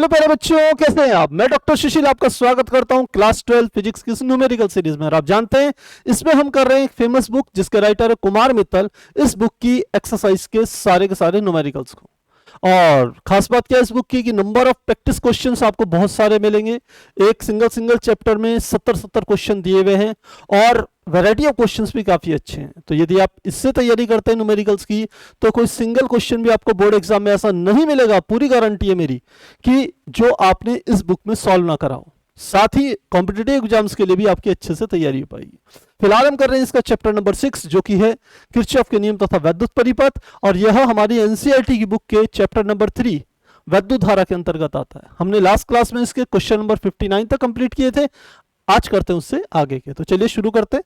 Hello प्यारे बच्चों, कैसे हैं आप। मैं डॉक्टर सुशील आपका स्वागत करता हूं क्लास 12 फिजिक्स की न्यूमेरिकल सीरीज में। और आप जानते हैं इसमें हम कर रहे हैं एक फेमस बुक जिसके राइटर है कुमार मित्तल। इस बुक की एक्सरसाइज के सारे न्यूमेरिकल्स को, और खास बात क्या है इस बुक की कि नंबर ऑफ प्रैक्टिस क्वेश्चंस आपको बहुत सारे मिलेंगे। एक सिंगल चैप्टर में 70 क्वेश्चन दिए हुए हैं और वैरायटी ऑफ क्वेश्चंस भी काफी अच्छे हैं। तो यदि आप इससे तैयारी करते हैं न्यूमेरिकल्स की, तो कोई सिंगल क्वेश्चन भी आपको बोर्ड एग्जाम में ऐसा नहीं मिलेगा, पूरी गारंटी है मेरी, कि जो आपने इस बुक में सॉल्व ना करा हो। साथ ही कॉम्पिटिटिव एग्जाम्स के लिए भी आपकी अच्छे से तैयारी हो पाएगी। फिलहाल हम कर रहे हैं इसका चैप्टर नंबर 6, जो कि है किरचॉफ के नियम तथा वैद्युत परिपथ, और यह हमारी एनसीईआरटी की बुक के चैप्टर नंबर 3 वैद्युत धारा के अंतर्गत आता है। हमने लास्ट क्लास में इसके क्वेश्चन नंबर 59 तक कंप्लीट किए थे, आज करते हैं उससे आगे के। तो चलिए शुरू करते हैं।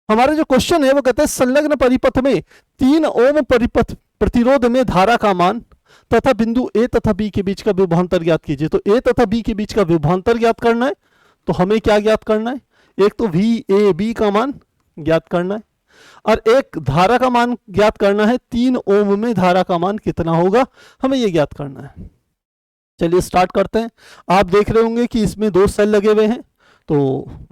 हमारा जो क्वेश्चन है वो कहते हैं संलग्न परिपथ में 3 ओम परिपथ प्रतिरोध में धारा का मान तथा बिंदु ए तथा बी के बीच का विभवांतर ज्ञात कीजिए। तो ए तथा बी के बीच का विभवांतर ज्ञात करना है, तो हमें क्या ज्ञात करना है, एक तो वी ए बी का मान ज्ञात करना है और एक धारा का मान ज्ञात करना है। 3 ओम में धारा का मान कितना होगा, हमें यह ज्ञात करना है। चलिए स्टार्ट करते हैं। आप देख रहे होंगे कि इसमें 2 सेल लगे हुए हैं, तो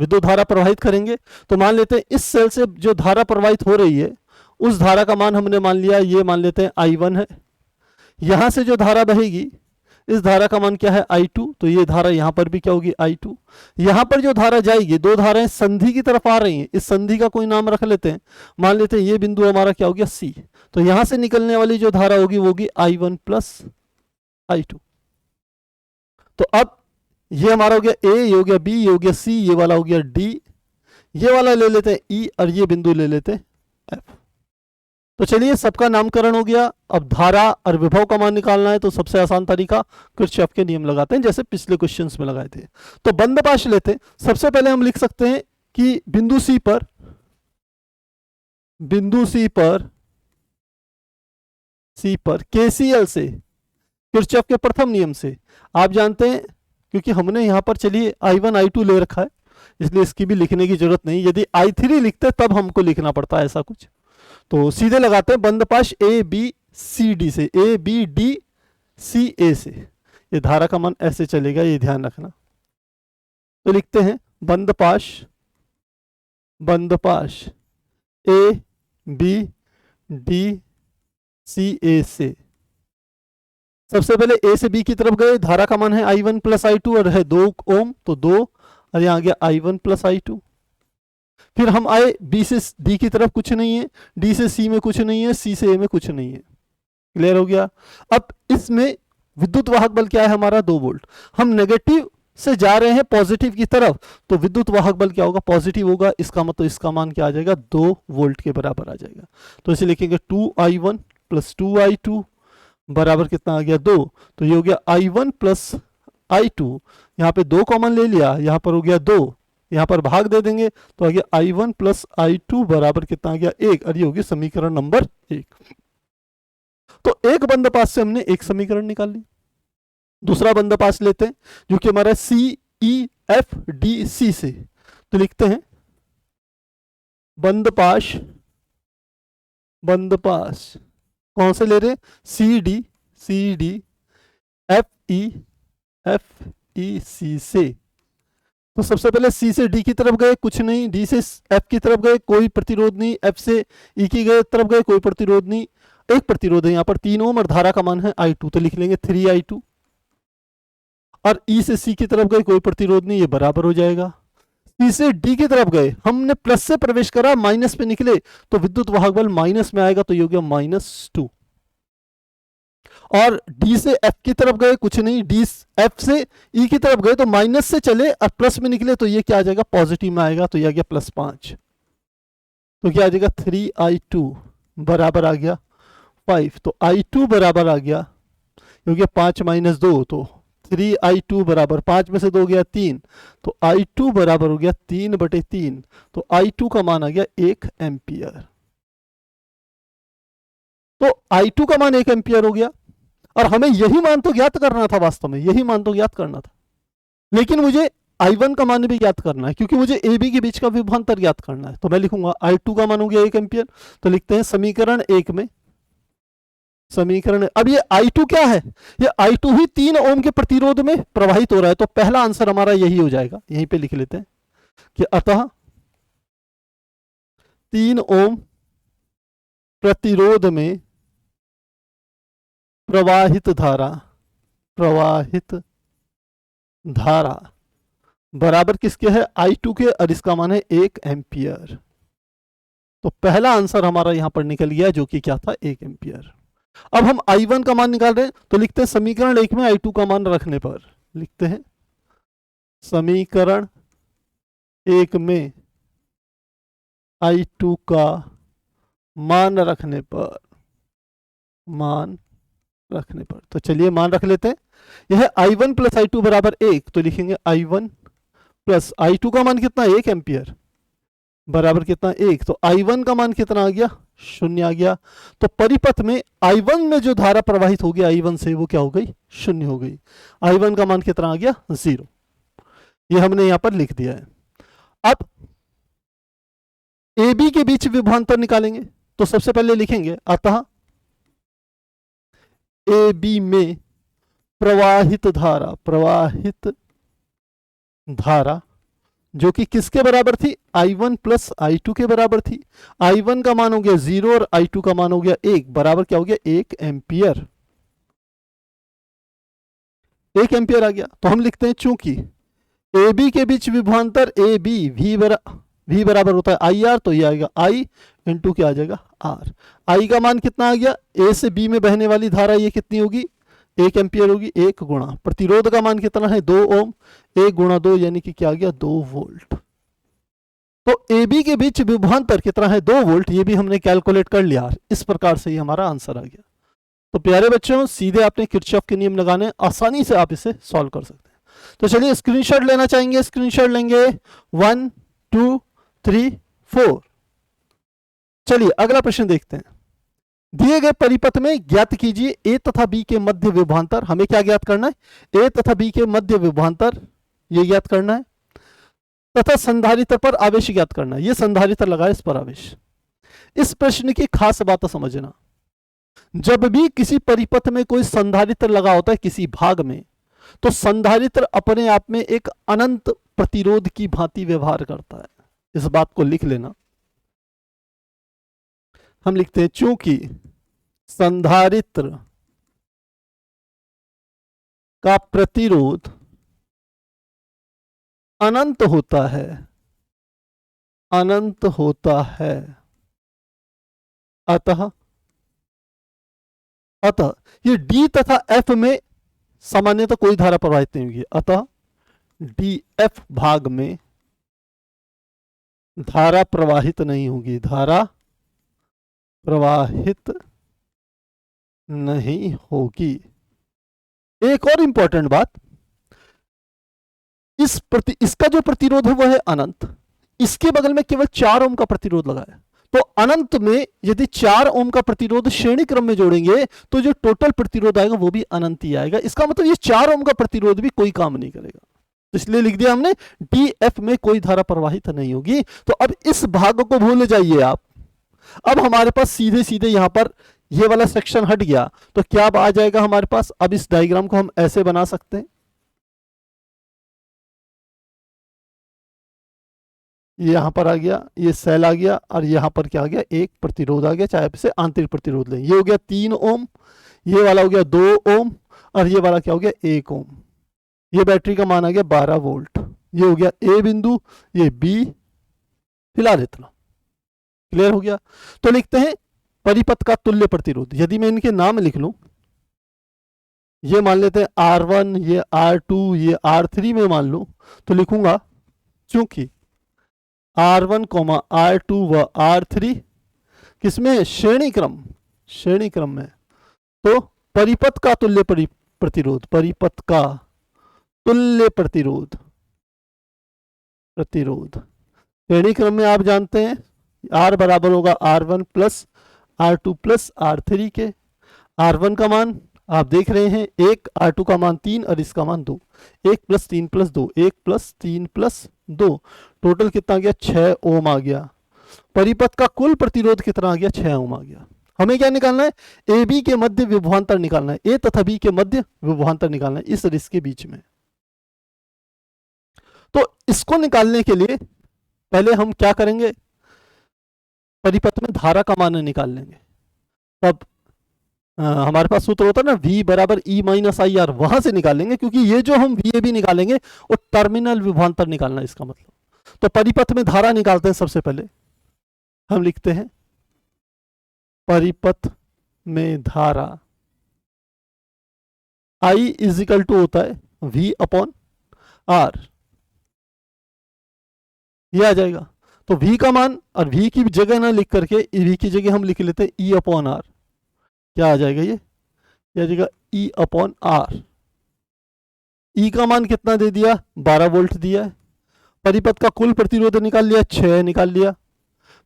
विद्युत धारा प्रवाहित करेंगे। तो मान लेते हैं इस सेल से जो धारा प्रवाहित हो रही है उस धारा का मान हमने मान लिया, ये मान लेते हैं I1 है। यहां से जो धारा बहेगी इस धारा का मान क्या है I2, तो ये धारा यहां पर भी क्या होगी I2। यहां पर जो धारा जाएगी, 2 धाराएं संधि की तरफ आ रही हैं, इस संधि का कोई नाम रख लेते हैं, मान लेते हैं ये बिंदु हमारा क्या हो गया C। तो यहां से निकलने वाली जो धारा होगी वो होगी I1 प्लस I2। तो अब ये हमारा हो गया A, ये हो गया B, ये हो गया C, ये वाला हो गया D, ये वाला ले लेते हैं E और ये बिंदु ले लेते हैं F। तो चलिए सबका नामकरण हो गया। अब धारा और विभव का मान निकालना है, तो सबसे आसान तरीका किरचॉफ के नियम लगाते हैं, जैसे पिछले क्वेश्चंस में लगाए थे। तो बंदपाश लेते हैं। सबसे पहले हम लिख सकते हैं कि बिंदु C पर KCL से, किरचॉफ के प्रथम नियम से, आप जानते हैं क्योंकि हमने यहां पर चलिए I1 I2 ले रखा है, इसलिए इसकी भी लिखने की जरूरत नहीं। यदि I3 लिखते तब हमको लिखना पड़ता है ऐसा कुछ। तो सीधे लगाते हैं बंदपाश A B C D से, A B D C A से। ये धारा का मान ऐसे चलेगा, ये ध्यान रखना। तो लिखते हैं बंदपाश A B D C A से। सबसे पहले A से B की तरफ गए, धारा का मान है I1 प्लस I2 और है 2 ओम, तो 2, और यहां आ गया I1 प्लस I2। फिर हम आए B से D की तरफ, कुछ नहीं है, D से C में कुछ नहीं है, C से A में कुछ नहीं है। क्लियर हो गया। अब इसमें विद्युत वाहक बल क्या है हमारा, 2 वोल्ट। हम नेगेटिव से जा रहे हैं पॉजिटिव की तरफ, तो विद्युत वाहक बल क्या होगा, पॉजिटिव होगा। इसका मतलब इसका मान क्या आ जाएगा, 2 वोल्ट के बराबर आ जाएगा। तो इसे लिखेंगे 2I1 प्लस 2I2 बराबर कितना आ गया, 2। तो ये हो गया I1 प्लस I2, यहाँ पे 2 कॉमन ले लिया, यहाँ पर हो गया 2, यहाँ पर भाग दे देंगे तो आ गया I1 प्लस I2 बराबर कितना आ गया, 1। और ये होगी समीकरण नंबर 1। तो एक बंदपाश से हमने एक समीकरण निकाल ली। दूसरा बंदपाश लेते हैं जो कि हमारा CEFDC से। तो लिखते हैं बंदपाश कौन से ले रहे हैं, CD FEC से। तो सबसे पहले C से D की तरफ गए, कुछ नहीं, D से F की तरफ गए, कोई प्रतिरोध नहीं, F से E की तरफ गए, कोई प्रतिरोध नहीं। एक प्रतिरोध है यहाँ पर 3 ओम और धारा का मान है I2, तो लिख लेंगे 3I2। और E से C की तरफ गए, कोई प्रतिरोध नहीं, ये बराबर हो जाएगा। C से D की तरफ गए, हमने प्लस से प्रवेश करा, माइनस पे निकले, तो विद्युत वाहक बल माइनस में आएगा, तो ये हो गया -2। और D से F की तरफ गए, कुछ नहीं, F से E की तरफ गए तो माइनस से चले और प्लस में निकले, तो ये क्या आ जाएगा, पॉजिटिव में आएगा, तो ये आ गया +5। तो क्या आ जाएगा 3I2 बराबर आ गया 5। तो I2 बराबर आ गया, क्योंकि 5 - 2, तो 3I2 बराबर 5 में से 2 गया 3, तो I2 बराबर हो गया 3/3। तो I2 का मान आ गया 1 एम्पियर। तो I2 का मान 1 एम्पियर हो गया, और हमें यही मान तो ज्ञात करना था, वास्तव में यही मान तो ज्ञात करना था, लेकिन मुझे I1 का मान भी ज्ञात करना है, क्योंकि मुझे AB के बीच का विभवांतर ज्ञात करना है। तो मैं लिखूंगा I2 का मान हो गया 1 एम्पियर। तो लिखते हैं समीकरण 1 में समीकरण, अब ये I2 क्या है, ये I2 ही 3 ओम के प्रतिरोध में प्रवाहित हो रहा है, तो पहला आंसर हमारा यही हो जाएगा। यहीं पे लिख लेते हैं कि अतः 3 ओम प्रतिरोध में प्रवाहित धारा बराबर किसके है, I2 के, और इसका मान है 1 एम्पियर। तो पहला आंसर हमारा यहां पर निकल गया, जो कि क्या था, 1 एम्पियर। अब हम I1 का मान निकाल रहे हैं, तो लिखते हैं समीकरण 1 में I2 का मान रखने पर, लिखते हैं समीकरण 1 में I2 का मान रखने पर, तो चलिए मान रख लेते हैं। यह I1 प्लस I2 बराबर 1, तो लिखेंगे I1 प्लस I2 का मान कितना, 1 एम्पियर, बराबर कितना, 1। तो I1 का मान कितना आ गया, 0 आ गया। तो परिपथ में I1 में जो धारा प्रवाहित हो गई I1 से, वो क्या हो गई, 0 हो गई। I1 का मान कितना आ गया, 0। ये हमने यहां पर लिख दिया है। अब AB के बीच विभवांतर निकालेंगे, तो सबसे पहले लिखेंगे अतः AB में प्रवाहित धारा जो कि किसके बराबर थी, I1 प्लस I2 के बराबर थी। I1 का मान हो गया 0 और I2 का मान हो गया 1, बराबर क्या हो गया, 1 एम्पियर। 1 एम्पियर आ गया। तो हम लिखते हैं चूंकि AB के बीच विभवांतर AB V बराबर होता है IR, तो ये आएगा I इंटू क्या आ जाएगा, R। I का मान कितना आ गया, A से B में बहने वाली धारा ये कितनी होगी, 1 एम्पियर होगी। 1 गुणा प्रतिरोध का मान कितना है, 2 ओम, 1 गुणा 2 यानी कि क्या आ गया, 2 वोल्ट। तो AB के बीच विभवांतर कितना है, 2 वोल्ट। ये भी हमने कैलकुलेट कर लिया। इस प्रकार से ही हमारा आंसर आ गया। तो प्यारे बच्चों, सीधे आपने किरचॉफ के नियम लगाने, आसानी से आप इसे सॉल्व कर सकते हैं। तो चलिए स्क्रीनशॉट लेना चाहेंगे, स्क्रीनशॉट लेंगे 1 2 3 4। चलिए अगला प्रश्न देखते हैं। दिए गए परिपथ में ज्ञात कीजिए A तथा B के मध्य विभवांतर। हमें क्या ज्ञात करना है, A तथा B के मध्य विभवांतर, ये ज्ञात करना है, तथा संधारित्र पर आवेश ज्ञात करना है। ये संधारित्र लगा है, इस पर आवेश। इस प्रश्न की खास बात समझना, जब भी किसी परिपथ में कोई संधारित्र लगा होता है किसी भाग में, तो संधारित्र अपने आप में एक अनंत प्रतिरोध की भांति व्यवहार करता है। इस बात को लिख लेना। हम लिखते हैं चूंकि संधारित्र का प्रतिरोध अनंत होता है, अतः ये D तथा F में सामान्यतः कोई धारा प्रवाहित नहीं होगी। अतः DF भाग में धारा प्रवाहित नहीं होगी, धारा प्रवाहित नहीं होगी। एक और इंपॉर्टेंट बात, इसका जो प्रतिरोध है वो है अनंत। इसके बगल में केवल 4 ओम का प्रतिरोध लगा है। तो अनंत में यदि 4 ओम का प्रतिरोध श्रेणी क्रम में जोड़ेंगे तो जो टोटल प्रतिरोध आएगा वो भी अनंत ही आएगा। इसका मतलब ये 4 ओम का प्रतिरोध भी कोई काम नहीं करेगा। इसलिए लिख दिया हमने DF में कोई धारा प्रवाहित नहीं होगी। तो अब इस भाग को भूल जाइए आप। अब हमारे पास सीधे सीधे यहां पर ये वाला सेक्शन हट गया, तो क्या आ जाएगा हमारे पास। अब इस डायग्राम को हम ऐसे बना सकते हैं, ये यहां पर आ गया, ये सेल आ गया, और यहां पर क्या आ गया, एक प्रतिरोध आ गया, चाहे आप इसे आंतरिक प्रतिरोध लें। ये हो गया 3 ओम, ये वाला हो गया 2 ओम, और ये वाला क्या हो गया 1 ओम। ये बैटरी का मान आ गया 12 वोल्ट। ये हो गया A बिंदु, ये B, फिलहाल इतना क्लियर हो गया। तो लिखते हैं परिपथ का तुल्य प्रतिरोध। यदि मैं इनके नाम लिख लूं, ये मान लेते हैं R1, ये R2, ये R3 में मान लूं, तो लिखूंगा चूंकि R1, R2 व R3 किसमें, श्रेणी क्रम में, तो परिपथ का तुल्य प्रतिरोध, परिपथ का तुल्य प्रतिरोध श्रेणी क्रम में आप जानते हैं R बराबर होगा R1 plus R2 plus R3 के। R1 का मान आप देख रहे हैं 1, R2 का मान 3 और इसका मान 2। 1 plus 3 plus 2, 1 plus 3 plus 2, total कितना आ गया, 6 ओम आ गया। परिपथ का कुल प्रतिरोध कितना आ गया, 6 ओम आ गया। हमें क्या निकालना है, ए बी के मध्य विभवांतर निकालना है, ए तथा बी के मध्य विभवांतर निकालना है इस रिश्ते के बीच में। तो इसको निकालने के लिए पहले हम क्या करेंगे, परिपथ में धारा का मान निकाल लेंगे। तब हमारे पास सूत्र होता है ना, V बराबर E माइनस आई आर, वहां से निकालेंगे, क्योंकि ये जो हम वी ए बी निकालेंगे वो टर्मिनल विभवांतर निकालना है इसका मतलब। तो परिपथ में धारा निकालते हैं। सबसे पहले हम लिखते हैं परिपथ में धारा I इज इक्वल टू होता है V अपॉन R, ये आ जाएगा। तो V का मान, और V की जगह ना लिख करके V की जगह हम लिख लेते हैं E अपॉन R। क्या आ जाएगा ये आ जाएगा E अपॉन R। E का मान कितना दे दिया, 12 वोल्ट दिया है। परिपथ का कुल प्रतिरोध निकाल लिया, 6 निकाल लिया।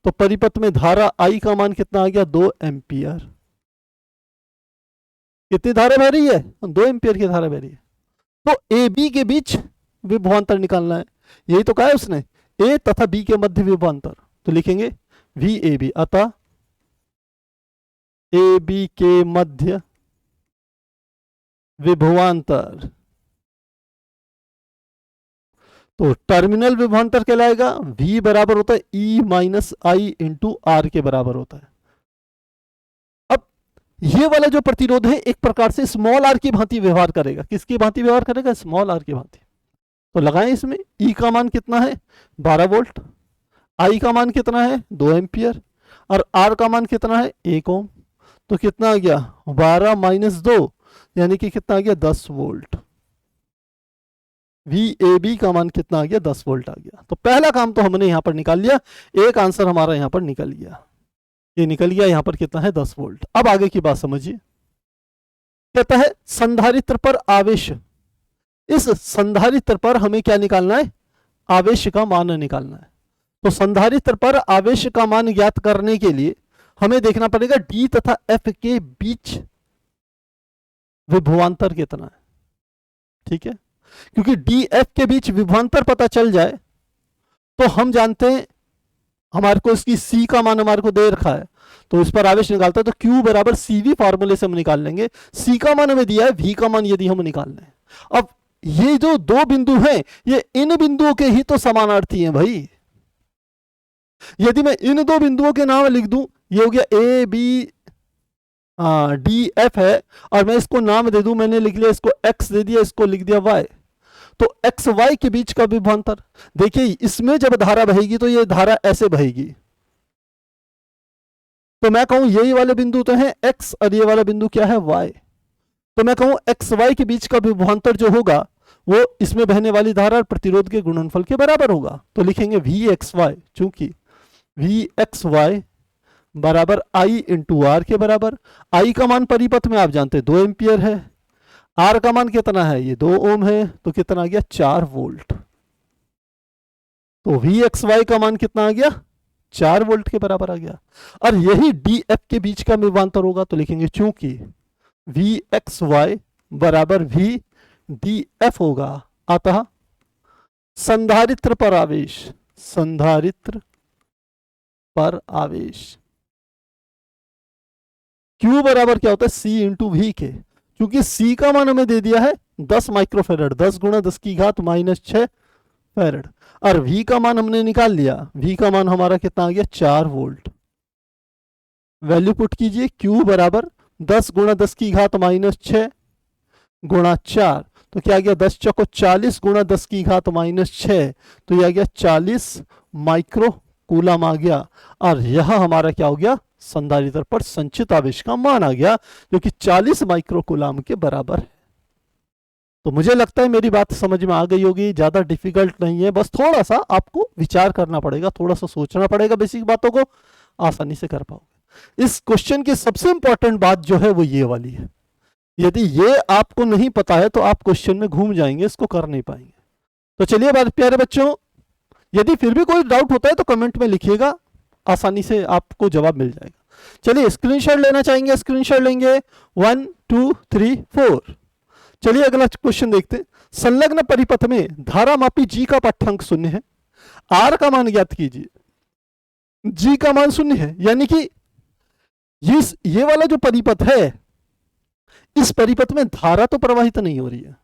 तो परिपथ में धारा I का मान कितना आ गया, 2 एम्पियर। कितनी धारा बह रही है, 2 एम्पियर की धारा बह रही है। तो ए बी के बीच विभवांतर निकालना है, यही तो कहा है उसने, ए तथा बी के मध्य विभवांतर। तो लिखेंगे वी ए बी, अतः ए बी के मध्य विभवांतर, तो टर्मिनल विभवांतर कहलाएगा V बराबर होता है E minus I into R के बराबर होता है। अब ये वाला जो प्रतिरोध है एक प्रकार से स्मॉल आर की भांति व्यवहार करेगा। किसकी भांति व्यवहार करेगा, स्मॉल आर की भांति। तो लगाएं इसमें, E का मान कितना है, 12 वोल्ट, I का मान कितना है, 2 एम्पियर, और R का मान कितना है, 1 ओम। तो कितना आ गया, 12 माइनस 2 यानी कि कितना आ गया, 10 वोल्ट। वी ए बी का मान कितना आ गया, 10 वोल्ट आ गया। तो पहला काम तो हमने यहां पर निकाल लिया, एक आंसर हमारा यहां पर निकल गया, ये निकल गया। यहां पर कितना है, 10 वोल्ट। अब आगे की बात समझिए, कहता है संधारित्र पर आवेश। इस संधारित्र पर हमें क्या निकालना है, आवेश का मान निकालना है। तो संधारित्र पर आवेश का मान ज्ञात करने के लिए हमें देखना पड़ेगा डी तथा एफ के बीच विभवांतर कितना है। ठीक है, क्योंकि डी एफ के बीच विभवांतर पता चल जाए तो हम जानते हैं, हमारे को इसकी सी का मान हमारे को दे रखा है, तो इस पर आवेश निकालता है तो Q बराबर CV फार्मूले से हम निकाल लेंगे। C का मान हमें दिया है, V का मान यदि हम निकाल लें। अब ये जो दो बिंदु हैं, ये इन बिंदुओं के ही तो समानार्थी हैं भाई। यदि मैं इन दो बिंदुओं के नाम लिख दूं, ये हो गया A B D F है, और मैं इसको नाम दे दूं, मैंने लिख लिया इसको X दे दिया, इसको लिख दिया Y। तो एक्स वाई के बीच का विभवांतर देखिए, इसमें जब धारा बहेगी तो ये धारा ऐसे बहेगी, तो मैं कहूं यही वाले बिंदु तो हैं x और ये वाला बिंदु क्या है, y। तो मैं कहूं एक्स वाई के बीच का विभवांतर जो होगा वो इसमें बहने वाली धारा और प्रतिरोध के गुणनफल के बराबर होगा। तो लिखेंगे वी एक्स वाई, चूंकि वी एक्स वाई बराबर आई इंटू आर के बराबर। आई का मान परिपथ में आप जानते हैं 2 एम्पियर है, आर का मान कितना है, ये 2 ओम है, तो कितना आ गया, 4 वोल्ट। तो वी एक्स वाई का मान कितना आ गया, 4 वोल्ट के बराबर आ गया। और यही डी एफ के बीच का विभवांतर होगा, तो लिखेंगे चूंकि वी एक्स वाई बराबर वी डी एफ होगा, अतः संधारित्र पर आवेश, संधारित्र पर आवेश Q बराबर क्या होता है, C इंटू वी के। क्योंकि C का मान हमें दे दिया है 10 माइक्रोफेरेड, 10 गुणा 10 की घात माइनस 6 फेरेड, और V का मान हमने निकाल लिया, V का मान हमारा कितना आ गया, 4 वोल्ट। वैल्यू पुट कीजिए, Q बराबर 10 गुणा 10 की घात माइनस 6 गुणा 4, तो क्या आ गया, 10 चौको 40 गुणा 10 की घात माइनस 6, तो यह आ गया 40 माइक्रो कूलम आ गया। और यह हमारा क्या हो गया, संधारित्र पर संचित आवेश का मान आ गया, जो कि 40 माइक्रो कूलम के बराबर है। तो मुझे लगता है मेरी बात समझ में आ गई होगी, ज्यादा डिफिकल्ट नहीं है, बस थोड़ा सा आपको विचार करना पड़ेगा, थोड़ा सा सोचना पड़ेगा, बेसिक बातों को आसानी से कर पाओगे। इस क्वेश्चन की सबसे इंपॉर्टेंट बात जो है वो ये वाली है, यदि ये आपको नहीं पता है तो आप क्वेश्चन में घूम जाएंगे, इसको कर नहीं पाएंगे। तो चलिए बात, प्यारे बच्चों, यदि फिर भी कोई डाउट होता है तो कमेंट में लिखिएगा, आसानी से आपको जवाब मिल जाएगा। चलिए स्क्रीनशॉट लेना चाहेंगे, स्क्रीनशॉट लेंगे, 1 2 3 4। चलिए अगला क्वेश्चन देखते हैं। संलग्न परिपथ में धारा मापी जी का पाठ्यांक 0 है, आर का मान ज्ञात कीजिए। जी का मान 0 है, यानी कि ये वाला जो परिपथ है, इस परिपथ में धारा तो प्रवाहित नहीं हो रही है,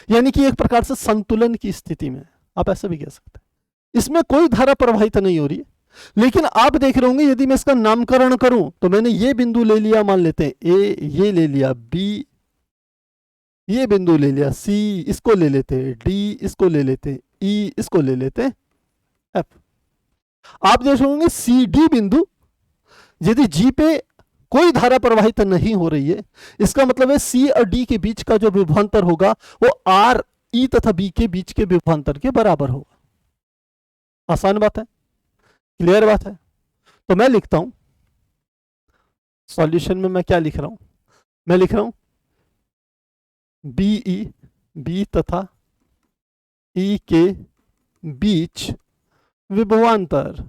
यानी कि एक प्रकार से संतुलन की स्थिति में, आप ऐसा भी कह सकते हैं। इसमें कोई धारा प्रवाहित नहीं हो रही है, लेकिन आप देख रहे होंगे यदि मैं इसका नामकरण करूं तो मैंने ये बिंदु ले लिया, मान लेते हैं ए, ये ले लिया बी, ये बिंदु ले लिया सी, इसको ले लेते हैं डी, इसको ले लेते हैं ई, इसको ले लेते हैं एफ। आप देख होंगे सी डी बिंदु यदि जी पे कोई धारा प्रवाहित नहीं हो रही है, इसका मतलब है सी और डी के बीच का जो विभवांतर होगा वो आर ई तथा बी के बीच के विभवांतर के बराबर होगा। आसान बात है, क्लियर बात है। तो मैं लिखता हूं सॉल्यूशन में, मैं क्या लिख रहा हूं, मैं लिख रहा हूं बीई, बी तथा ई के बीच विभवांतर,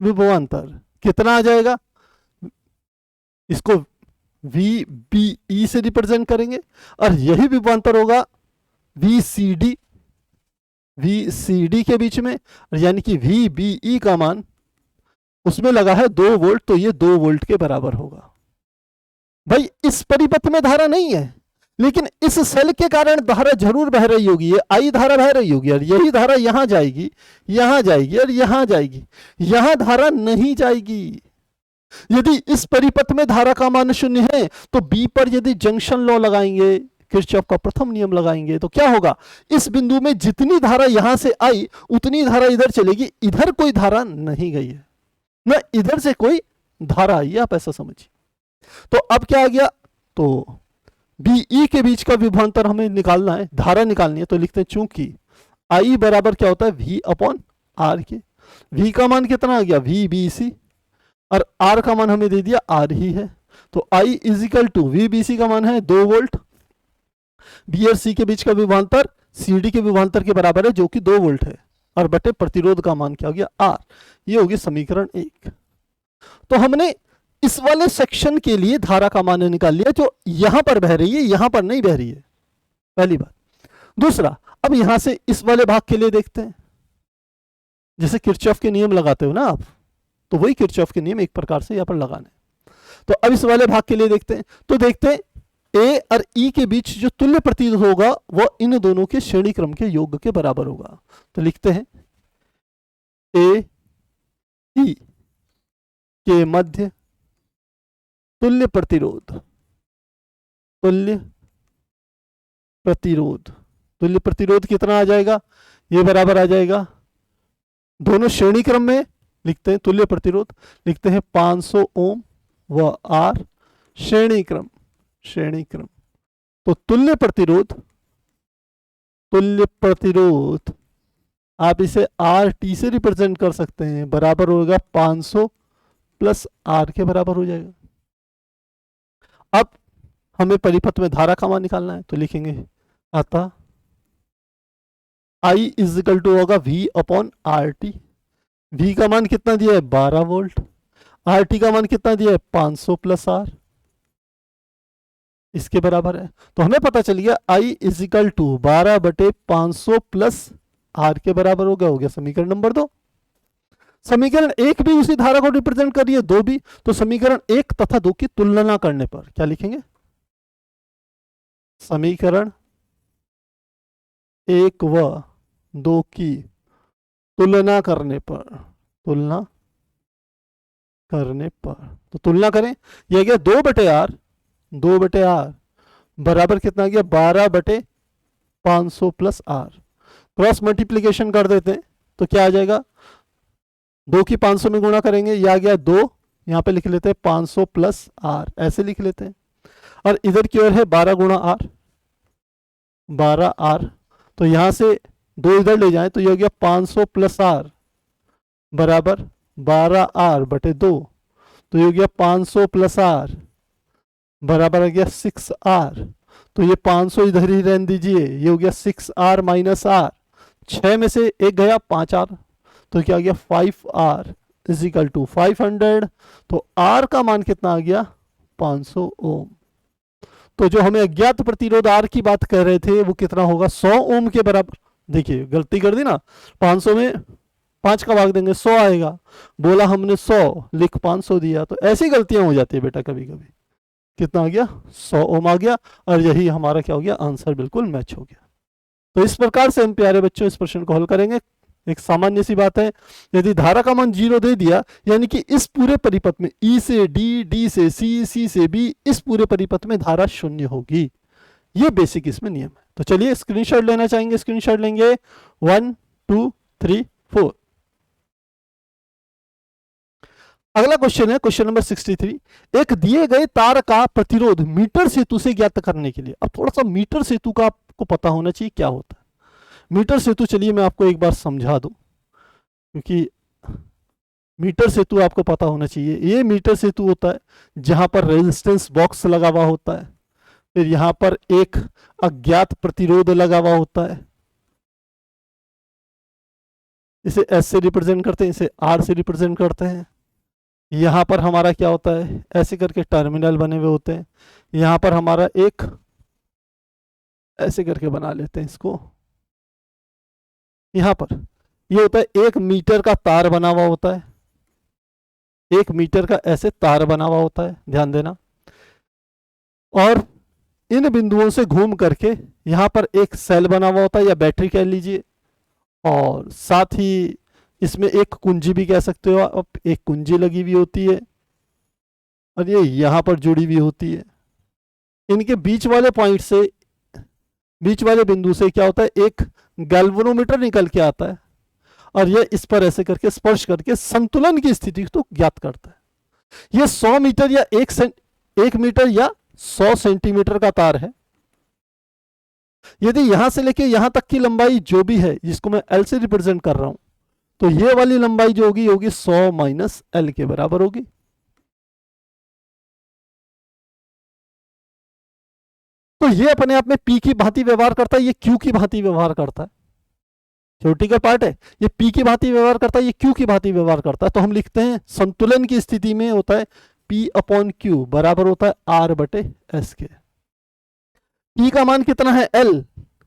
विभवांतर कितना आ जाएगा, इसको वी बी ई से रिप्रेजेंट करेंगे और यही विभवांतर होगा वी सी डी के बीच में, यानी कि वी बी ई का मान उसमें लगा है 2 वोल्ट, तो ये 2 वोल्ट के बराबर होगा। भाई इस परिपथ में धारा नहीं है, लेकिन इस सेल के कारण धारा जरूर बह रही होगी, ये आई धारा बह रही होगी और यही धारा यहां जाएगी, यहां जाएगी और यहां जाएगी, यहां धारा नहीं जाएगी। यदि इस परिपथ में धारा का मान 0 है तो बी पर यदि जंक्शन लॉ लगाएंगे, किरचॉफ का प्रथम नियम लगाएंगे, तो क्या होगा, इस बिंदु में जितनी धारा यहां से आई उतनी धारा इधर चलेगी, इधर कोई धारा नहीं गई है, न इधर से कोई धारा आई है, आप ऐसा समझिए। तो अब क्या आ गया, तो बी ई के बीच का विभवांतर हमें निकालना है, धारा निकालनी है, तो लिखते हैं चूंकि आई बराबर क्या होता है वी अपॉन आर के, वी का मान कितना आ गया वी बी सी और आर का मान हमें दे दिया आर ही है, तो I is equal to V B C का मान है 2 वोल्ट, बी और सी के बीच का विभवांतर सी डी के विभवांतर के बराबर है जो कि 2 वोल्ट है, और बटे प्रतिरोध का मान क्या हो गया आर। ये होगी समीकरण 1। तो हमने इस वाले सेक्शन के लिए धारा का मान निकाल लिया जो यहां पर बह रही है, यहां पर नहीं बह रही है, पहली बात। दूसरा, अब यहां से इस वाले भाग के लिए देखते हैं, जैसे किरचॉफ के नियम लगाते हो ना आप, तो वही किरचॉफ के नियम एक प्रकार से यहां पर लगाने। तो अब इस वाले भाग के लिए देखते हैं, तो देखते हैं ए और ई के बीच जो तुल्य प्रतिरोध होगा वह इन दोनों के श्रेणी क्रम के योग के बराबर होगा। तो लिखते हैं ए ई के मध्य तुल्य प्रतिरोध, तुल्य प्रतिरोध, तुल्य प्रतिरोध कितना आ जाएगा, ये बराबर आ जाएगा, दोनों श्रेणी क्रम में लिखते हैं तुल्य प्रतिरोध, लिखते हैं 500 ओम व आर श्रेणी क्रम, श्रेणी क्रम। तो तुल्य प्रतिरोध, तुल्य प्रतिरोध आप इसे आर टी से रिप्रेजेंट कर सकते हैं, बराबर होगा 500 प्लस आर के बराबर हो जाएगा। अब हमें परिपथ में धारा का मान निकालना है, तो लिखेंगे अतः I इज इक्वल टू होगा V upon R T, V का मान कितना दिया है 12 वोल्ट, आर टी का मान कितना दिया है 500 प्लस आर, इसके बराबर है। तो हमें पता चल गया I इज इक्वल टू 12 बटे 500 प्लस आर के बराबर हो गया समीकरण नंबर 2। समीकरण 1 भी उसी धारा को रिप्रेजेंट कर रही है, 2 भी, तो समीकरण 1 तथा 2 की तुलना करने पर क्या लिखेंगे, समीकरण 1 व 2 की तुलना करने पर, तुलना करने पर, तो तुलना करें, यह गया 2 बटे आर, 2 बटे आर बराबर कितना गया 12 बटे 500 प्लस आर, क्रॉस मल्टीप्लीकेशन कर देते हैं तो क्या आ जाएगा, 2 की 500 में गुणा करेंगे, यह आ गया 2, यहां पे लिख लेते हैं 500 प्लस आर, ऐसे लिख लेते हैं, और इधर की ओर है 12 गुणा आर, 12 आर, तो यहां से 2 इधर ले जाएं तो यह हो गया 500 प्लस आर बराबर 12 आर बटे 2, तो ये हो गया 500 प्लस आर बराबर आ गया 6 आर, तो ये 500 इधर ही रहने दीजिए, ये हो गया 6 आर माइनस आर, 6 में से 1 गया 5 आर, तो क्या आ गया 5 आर इज इक्वल टू 500, तो आर का मान कितना आ गया 500 ओम। तो जो हमें अज्ञात प्रतिरोध आर की बात कर रहे थे वो कितना होगा 100 ओम के बराबर। देखिए गलती कर दी ना, 500 में 5 का भाग देंगे 100 आएगा, बोला हमने 100 लिख 500 दिया। तो ऐसी गलतियां हो जाती है बेटा कभी कभी। कितना आ गया 100 ओम आ गया, और यही हमारा क्या हो गया आंसर बिल्कुल मैच हो गया। तो इस प्रकार से हम प्यारे बच्चों इस प्रश्न को हल करेंगे। एक सामान्य सी बात है, यदि धारा का मान 0 दे दिया, यानी कि इस पूरे परिपथ में E से D, D से C, C से B, इस पूरे परिपथ में धारा शून्य होगी। ये बेसिक इसमें नियम है। तो चलिए स्क्रीनशॉट लेना चाहेंगे, स्क्रीनशॉट लेंगे 1 2 3 4। अगला क्वेश्चन है क्वेश्चन नंबर 63। एक दिए गए तार का प्रतिरोध मीटर सेतु से ज्ञात करने के लिए, अब थोड़ा सा मीटर सेतु का आपको पता होना चाहिए क्या होता है। मीटर सेतु चलिए मैं आपको एक बार समझा दूं, क्योंकि मीटर सेतु आपको पता होना चाहिए। ये मीटर सेतु होता है जहां पर रेजिस्टेंस बॉक्स लगा हुआ होता है, फिर यहां पर एक अज्ञात प्रतिरोध लगा हुआ होता है। इसे S से रिप्रेजेंट करते हैं, इसे R से रिप्रेजेंट करते हैं। यहां पर हमारा क्या होता है, ऐसे करके टर्मिनल बने हुए होते हैं। यहां पर हमारा एक ऐसे करके बना लेते हैं इसको। यहां पर ये होता है 1 मीटर का तार बना हुआ होता है, 1 मीटर का ऐसे तार बना हुआ होता है, ध्यान देना। और इन बिंदुओं से घूम करके यहां पर एक सेल बना हुआ होता है या बैटरी कह लीजिए, और साथ ही इसमें एक कुंजी भी कह सकते हो आप, एक कुंजी लगी हुई होती है, और ये यहां पर जुड़ी हुई होती है। इनके बीच वाले पॉइंट से, बीच वाले बिंदु से क्या होता है, एक गैल्वेनोमीटर निकल के आता है, और यह इस पर ऐसे करके स्पर्श करके संतुलन की स्थिति को ज्ञात करता है। यह 100 मीटर या 1 मीटर या 100 सेंटीमीटर का तार है। यदि यहां से लेके यहां तक की लंबाई जो भी है, जिसको मैं L से रिप्रेजेंट कर रहा हूं, तो ये वाली लंबाई जो होगी 100 माइनस L के बराबर होगी। तो ये अपने आप में P की भांति व्यवहार करता है, ये Q की भांति व्यवहार करता है। छोटी का पार्ट है, ये P की भांति व्यवहार करता है, ये Q की भांति व्यवहार करता है। तो हम लिखते हैं संतुलन की स्थिति में होता है P/Q बराबर होता है R बटे S के। P का मान कितना है L,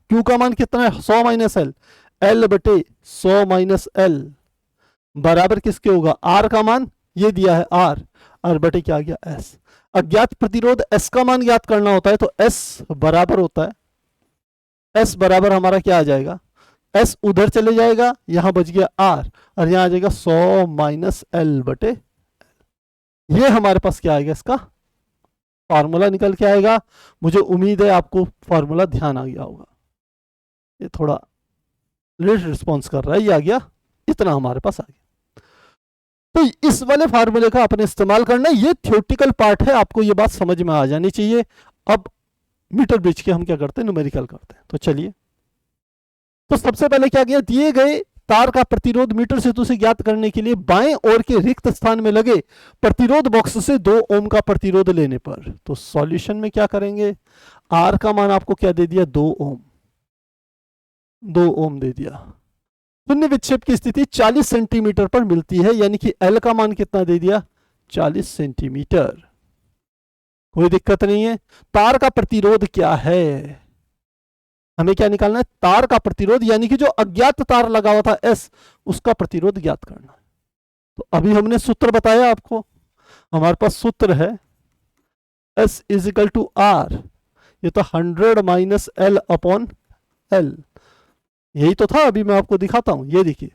Q का मान कितना है 100 माइनस L, L बटे 100 माइनस L बराबर किसके होगा, R का मान ये दिया है R बटे क्या आ गया S। अज्ञात प्रतिरोध S का मान ज्ञात करना होता है, तो S बराबर होता है, S बराबर हमारा क्या आ जाएगा, S उधर चले जाएगा, यहां बच गया R, और यहां आ जाएगा 100 माइनस L बटे। ये हमारे पास क्या आएगा, इसका फार्मूला निकल के आएगा। मुझे उम्मीद है आपको फार्मूला ध्यान आ गया होगा। ये थोड़ा लेट रिस्पॉन्स कर रहा है, ये आ गया, इतना हमारे पास आ गया। तो इस वाले फार्मूले का अपने इस्तेमाल करना, ये थ्योरेटिकल पार्ट है, आपको ये बात समझ में आ जानी चाहिए। अब मीटर ब्रिज के हम क्या करते हैं, न्यूमेरिकल करते हैं। तो चलिए, तो सबसे पहले क्या किया, दिए गए तार का प्रतिरोध मीटर सेतु से ज्ञात करने के लिए बाएं ओर के रिक्त स्थान में लगे प्रतिरोध बॉक्स से 2 ओम का प्रतिरोध लेने पर, तो सॉल्यूशन में क्या करेंगे, आर का मान आपको क्या दे दिया, 2 ओम, 2 ओम दे दिया। शून्य विक्षेप की स्थिति 40 सेंटीमीटर पर मिलती है, यानी कि एल का मान कितना दे दिया, 40 सेंटीमीटर। कोई दिक्कत नहीं है। तार का प्रतिरोध क्या है, हमें क्या निकालना है, तार का प्रतिरोध, यानी कि जो अज्ञात तार लगा हुआ था S, उसका प्रतिरोध ज्ञात करना है। तो अभी हमने सूत्र बताया आपको, हमारे पास सूत्र है S is equal to R, ये तो 100 माइनस L अपॉन L, यही तो था। अभी मैं आपको दिखाता हूं, ये देखिए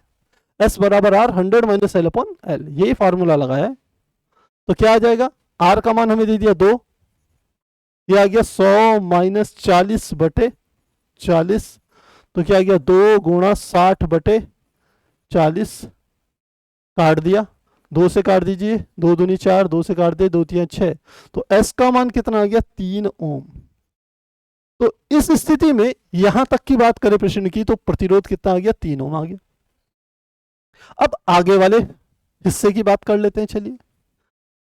S बराबर R 100 minus L upon L, यही फार्मूला लगाया है। तो क्या आ जाएगा, R का मान हमें दे दिया 2, ये आ गया 100 माइनस 40 बटे 40, तो क्या आ गया 2 गुणा 60 बटे 40, काट दिया, 2 से काट दीजिए, 2 दूनी 4, 2 से काट दे, 2 3 6, तो S का मान कितना आ गया, 3 ओम। तो इस स्थिति में यहां तक की बात करें प्रश्न की, तो प्रतिरोध कितना आ गया, 3 ओम आ गया। अब आगे वाले हिस्से की बात कर लेते हैं। चलिए,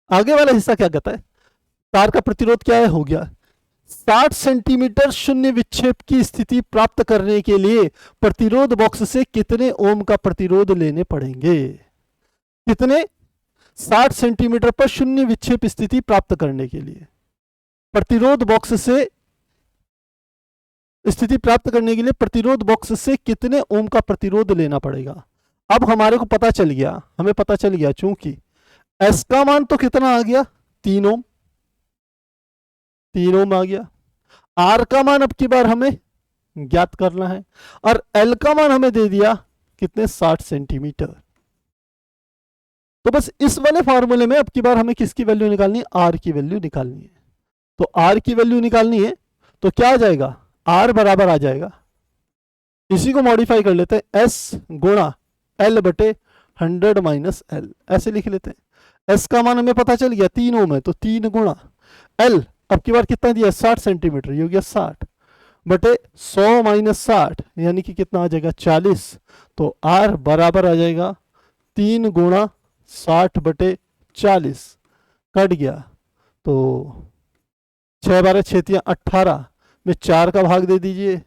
आगे वाला हिस्सा क्या कहता है, तार का प्रतिरोध क्या है, हो गया 60 सेंटीमीटर शून्य विक्षेप की स्थिति प्राप्त करने के लिए प्रतिरोध बॉक्स से कितने ओम का प्रतिरोध लेने पड़ेंगे, कितने, 60 सेंटीमीटर पर शून्य विक्षेप स्थिति प्राप्त करने के लिए प्रतिरोध बॉक्स से स्थिति प्राप्त करने के लिए प्रतिरोध बॉक्स से कितने ओम का प्रतिरोध लेना पड़ेगा। अब हमारे को पता चल गया, हमें पता चल गया चूंकि एस का मान तो कितना आ गया 3 ओम, 3 ओम आ गया। आर का मान अब की बार हमें ज्ञात करना है और एल का मान हमें दे दिया कितने 60 सेंटीमीटर। तो बस इस वाले फॉर्मूले में अब की बार हमें किसकी वैल्यू निकालनी है, आर की वैल्यू निकालनी है। तो आर की वैल्यू निकालनी है तो क्या आ जाएगा, आर बराबर आ जाएगा, इसी को मॉडिफाई कर लेते हैं, एस गुणा एल बटे 100 माइनस एल, ऐसे लिख लेते हैं। एस का मान हमें पता चल गया 3 ओम है, तो 3 गुणा एल अब की बार कितना दिया 60 सेंटीमीटर, ये हो गया 60 बटे 100 माइनस 60 यानी कि कितना आ जाएगा 40। तो आर बराबर आ जाएगा 3 गुणा 60 बटे 40, कट गया तो 6 12 6 18 में 4 का भाग दे दीजिए,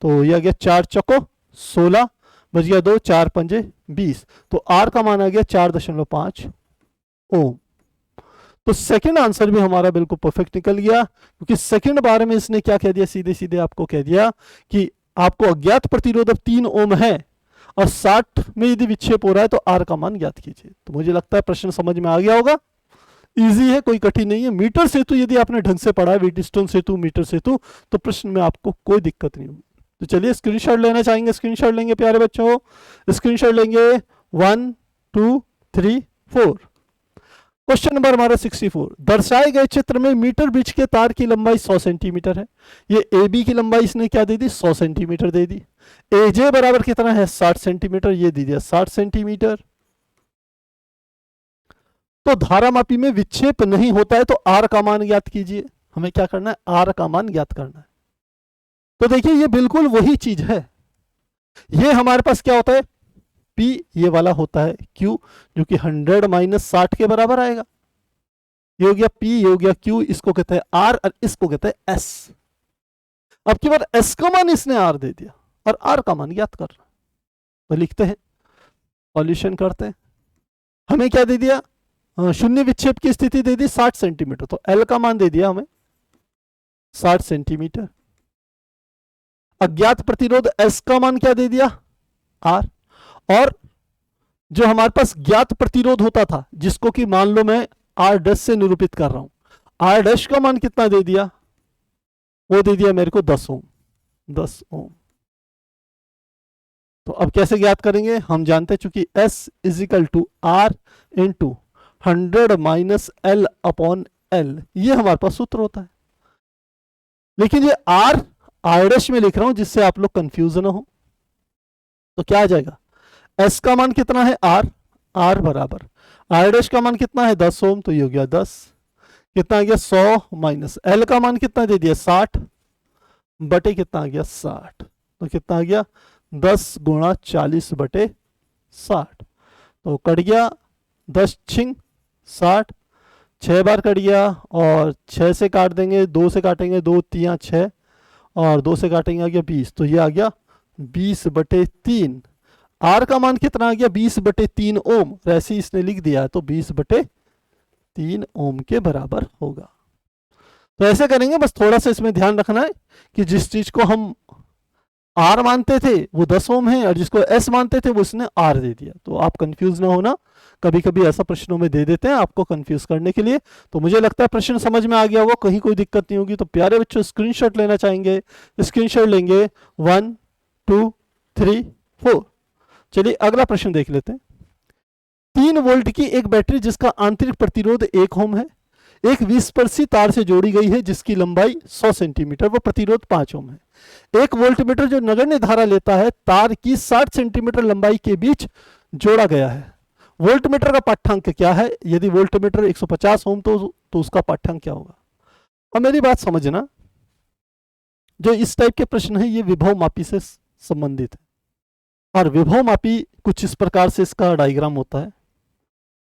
तो यह आ गया 4 चौको 16, बच गया 2 4 5 20, तो आर का मान आ गया 4.5 ओम। तो सेकंड आंसर भी हमारा बिल्कुल परफेक्ट निकल गया, क्योंकि सेकंड बार में इसने क्या कह दिया, सीधे सीधे आपको कह दिया कि आपको अज्ञात प्रतिरोध 3 ओम है और 60 में यदि विक्षेप हो रहा है तो आर का मान ज्ञात कीजिए। तो मुझे लगता है प्रश्न समझ में आ गया होगा, इजी है, कोई कठिन नहीं है। मीटर सेतु यदि आपने ढंग से पढ़ा है, व्हीटस्टोन सेतु, मीटर सेतु, तो प्रश्न में आपको कोई दिक्कत नहीं होगी। तो चलिए स्क्रीनशॉट लेना चाहेंगे, स्क्रीनशॉट लेंगे प्यारे बच्चों, स्क्रीनशॉट लेंगे 1 2 3 4। क्वेश्चन नंबर हमारा 64, दर्शाए गए चित्र में मीटर ब्रिज के तार की लंबाई 100 सेंटीमीटर है। ये ए बी की लंबाई इसने क्या दे दी 100 सेंटीमीटर दे दी। ए जे बराबर कितना है 60 सेंटीमीटर, ये दे दिया 60 सेंटीमीटर। तो धारामापी में विक्षेप नहीं होता है तो आर का मान ज्ञात कीजिए। हमें क्या करना है, आर का मान ज्ञात करना है। तो देखिए ये बिल्कुल वही चीज है, ये हमारे पास क्या होता है P, ये वाला होता है Q, जो कि 100 माइनस 60 के बराबर आएगा। ये हो गया P, ये हो गया Q, इसको कहते हैं R और इसको कहते हैं S। अब की बार S का मान इसने R दे दिया और R का मान ज्ञात करना, तो लिखते हैं, सॉल्यूशन करते हैं। हमें क्या दे दिया, शून्य विक्षेप की स्थिति दे दी 60 सेंटीमीटर, तो L का मान दे दिया हमें 60 सेंटीमीटर। अज्ञात प्रतिरोध S का मान क्या दे दिया R, और जो हमारे पास ज्ञात प्रतिरोध होता था जिसको कि मान लो मैं R डैश से निरूपित कर रहा हूं, R डैश का मान कितना दे दिया, वो दे दिया मेरे को 10 ओम, 10 ओम। तो अब कैसे ज्ञात करेंगे, हम जानते हैं चूंकि S is equal to R into 100 minus L upon L, ये हमारे पास सूत्र होता है। लेकिन ये R डैश में लिख रहा हूं जिससे आप लोग कंफ्यूज ना हो। तो क्या आ जाएगा, S का मान कितना है R बराबर R डैश का मान कितना है 10 ओम, तो ये हो गया 10, कितना आ गया 100 माइनस L का मान कितना दे दिया 60 बटे कितना आ गया 60, तो कितना आ गया 10 गुणा 40 बटे 60, तो कट गया 10 छिंग 60, 6 बार कट गया और 6 से काट देंगे, 2 से काटेंगे, 2 3 6 और 2 से काटेंगे आ गया 20, तो ये आ गया 20 बटे 3। आर का मान कितना आ गया 20 बटे 3 ओम, ऐसे ही इसने लिख दिया तो 20 बटे 3 ओम के बराबर होगा। तो ऐसे करेंगे, बस थोड़ा सा इसमें ध्यान रखना है कि जिस चीज को हम आर मानते थे वो 10 ओम है और जिसको एस मानते थे वो इसने आर दे दिया। तो आप कंफ्यूज ना होना, कभी कभी ऐसा प्रश्नों में दे देते हैं आपको कंफ्यूज करने के लिए। तो मुझे लगता है प्रश्न समझ में आ गया होगा, कहीं कोई दिक्कत नहीं होगी। तो प्यारे बच्चों स्क्रीनशॉट लेना चाहेंगे, स्क्रीनशॉट लेंगे 1 2 3 4। चलिए अगला प्रश्न देख लेते हैं। 3 वोल्ट की एक बैटरी जिसका आंतरिक प्रतिरोध 1 ओम है, एक विस्पर्शी तार से जोड़ी गई है जिसकी लंबाई 100 सेंटीमीटर व प्रतिरोध 5 ओम है। एक वोल्टमीटर जो नगण्य धारा लेता है तार की 60 सेंटीमीटर लंबाई के बीच जोड़ा गया है। वोल्टमीटर का पाठ्यांक क्या है, यदि वोल्टमीटर 150 ओम तो उसका पाठ्यांक क्या होगा। अब मेरी बात समझना, जो इस टाइप के प्रश्न है ये विभव मापी से संबंधित है, और विभव मापी कुछ इस प्रकार से इसका डायग्राम होता है।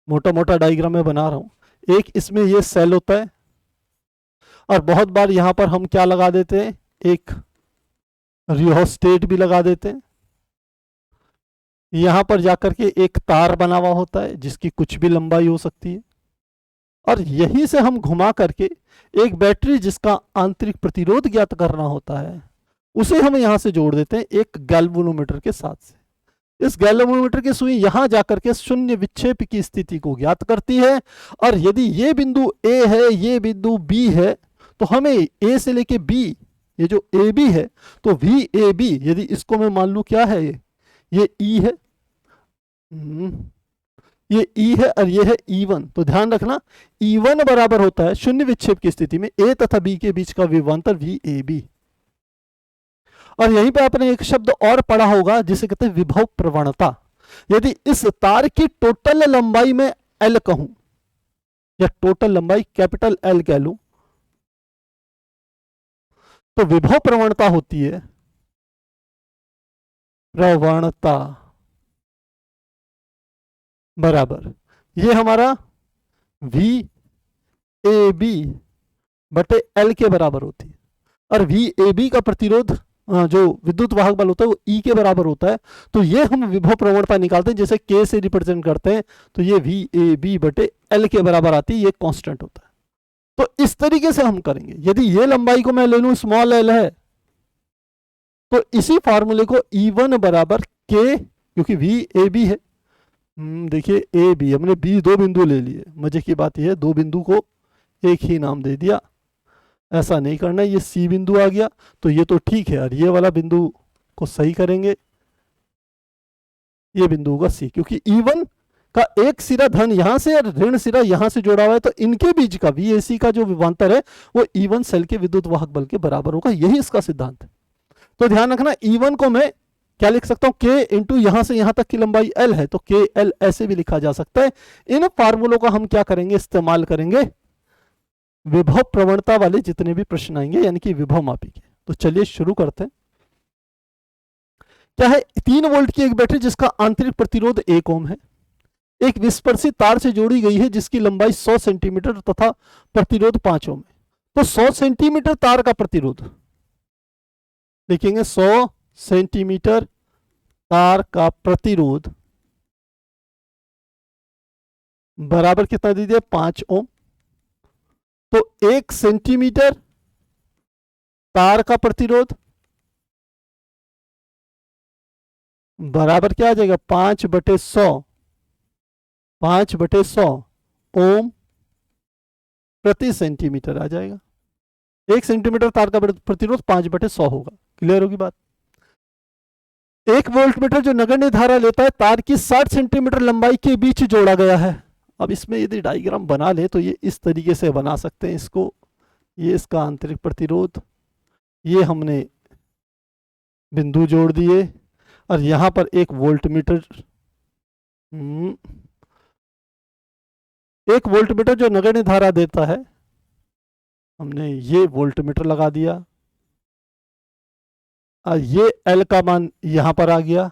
मोटा मोटा डायग्राम मैं बना रहा हूं। एक इसमें ये सेल होता है और बहुत बार यहां पर हम क्या लगा देते हैं, एक रियोस्टेट भी लगा देते हैं। यहां पर जाकर के एक तार बना हुआ होता है जिसकी कुछ भी लंबाई हो सकती है, और यहीं से हम घुमा करके एक बैटरी जिसका आंतरिक प्रतिरोध ज्ञात करना होता है उसे हम यहां से जोड़ देते हैं एक गैल्वेनोमीटर के साथ से। इस गैल्वेनोमीटर की सुई यहां जाकर के शून्य विक्षेप की स्थिति को ज्ञात करती है। और यदि ये बिंदु ए है, ये बिंदु बी है, तो हमें ए से लेके बी, ये जो ए बी है, तो वी ए बी, यदि इसको मैं मान लू क्या है, ये ई है, ये ई है और ये है E1। तो ध्यान रखना E1 बराबर होता है शून्य विक्षेप की स्थिति में ए तथा बी के बीच का विभवांतर VAB। और यहीं पे आपने एक शब्द और पढ़ा होगा जिसे कहते हैं विभव प्रवणता। यदि इस तार की टोटल लंबाई में L कहूं, या टोटल लंबाई कैपिटल L कह लूं, तो विभव प्रवणता होती है, प्रवणता बराबर ये हमारा VAB बटे L के बराबर होती है। और VAB का प्रतिरोध जो विद्युत वाहक बल होता है वो E के बराबर होता है। तो ये हम विभव प्रवणता निकालते हैं, जैसे K से रिप्रेजेंट करते हैं, तो ये VAB बटे L के बराबर आती है, ये कांस्टेंट होता है। तो इस तरीके से हम करेंगे। यदि ये लंबाई को मैं ले लूं स्मॉल l है, तो इसी फार्मूले को E1 बराबर K, क्योंकि VAB है, देखिए ए बी, हमने बी दो बिंदु ले लिए। मजे की बात यह है दो बिंदु को एक ही नाम दे दिया, ऐसा नहीं करना। ये सी बिंदु आ गया तो ये तो ठीक है, और ये वाला बिंदु को सही करेंगे, ये बिंदु होगा सी, क्योंकि E1 का एक सिरा धन यहां से और ऋण सिरा यहां से जोड़ा हुआ है, तो इनके बीच का VAC का जो विभवांतर है वो E1 सेल के विद्युत वाहक बल के बराबर होगा। यही इसका सिद्धांत है। तो ध्यान रखना E1 को मैं क्या लिख सकता हूं, K इंटू यहां से यहां तक की लंबाई L है, तो KL ऐसे भी लिखा जा सकता है। इन फार्मूलों का हम क्या करेंगे, इस्तेमाल करेंगे विभव प्रवणता वाले जितने भी प्रश्न आएंगे, यानी कि विभव मापी के। तो चलिए शुरू करते हैं। क्या है, 3 वोल्ट की एक बैटरी जिसका आंतरिक प्रतिरोध 1 ओम है, एक विस्पर्शित तार से जोड़ी गई है जिसकी लंबाई 100 सेंटीमीटर तथा प्रतिरोध 5 ओम है। तो 100 सेंटीमीटर तार का प्रतिरोध लिखेंगे, 100 सेंटीमीटर तार का प्रतिरोध बराबर कितना दे दिया, 5 ओम। तो 1 सेंटीमीटर तार का प्रतिरोध बराबर क्या आ जाएगा, 5/100, 5/100 ओम प्रति सेंटीमीटर आ जाएगा। 1 सेंटीमीटर तार का प्रतिरोध 5/100 होगा। क्लियर होगी बात। 1 वोल्टमीटर जो नगण्य धारा लेता है तार की 60 सेंटीमीटर लंबाई के बीच जोड़ा गया है। अब इसमें यदि डायग्राम बना ले तो ये इस तरीके से बना सकते हैं इसको, ये इसका आंतरिक प्रतिरोध, ये हमने बिंदु जोड़ दिए, और यहां पर 1 वोल्टमीटर, 1 वोल्टमीटर जो नगण्य धारा देता है, हमने ये वोल्टमीटर लगा दिया, और ये L का मान यहां पर आ गया,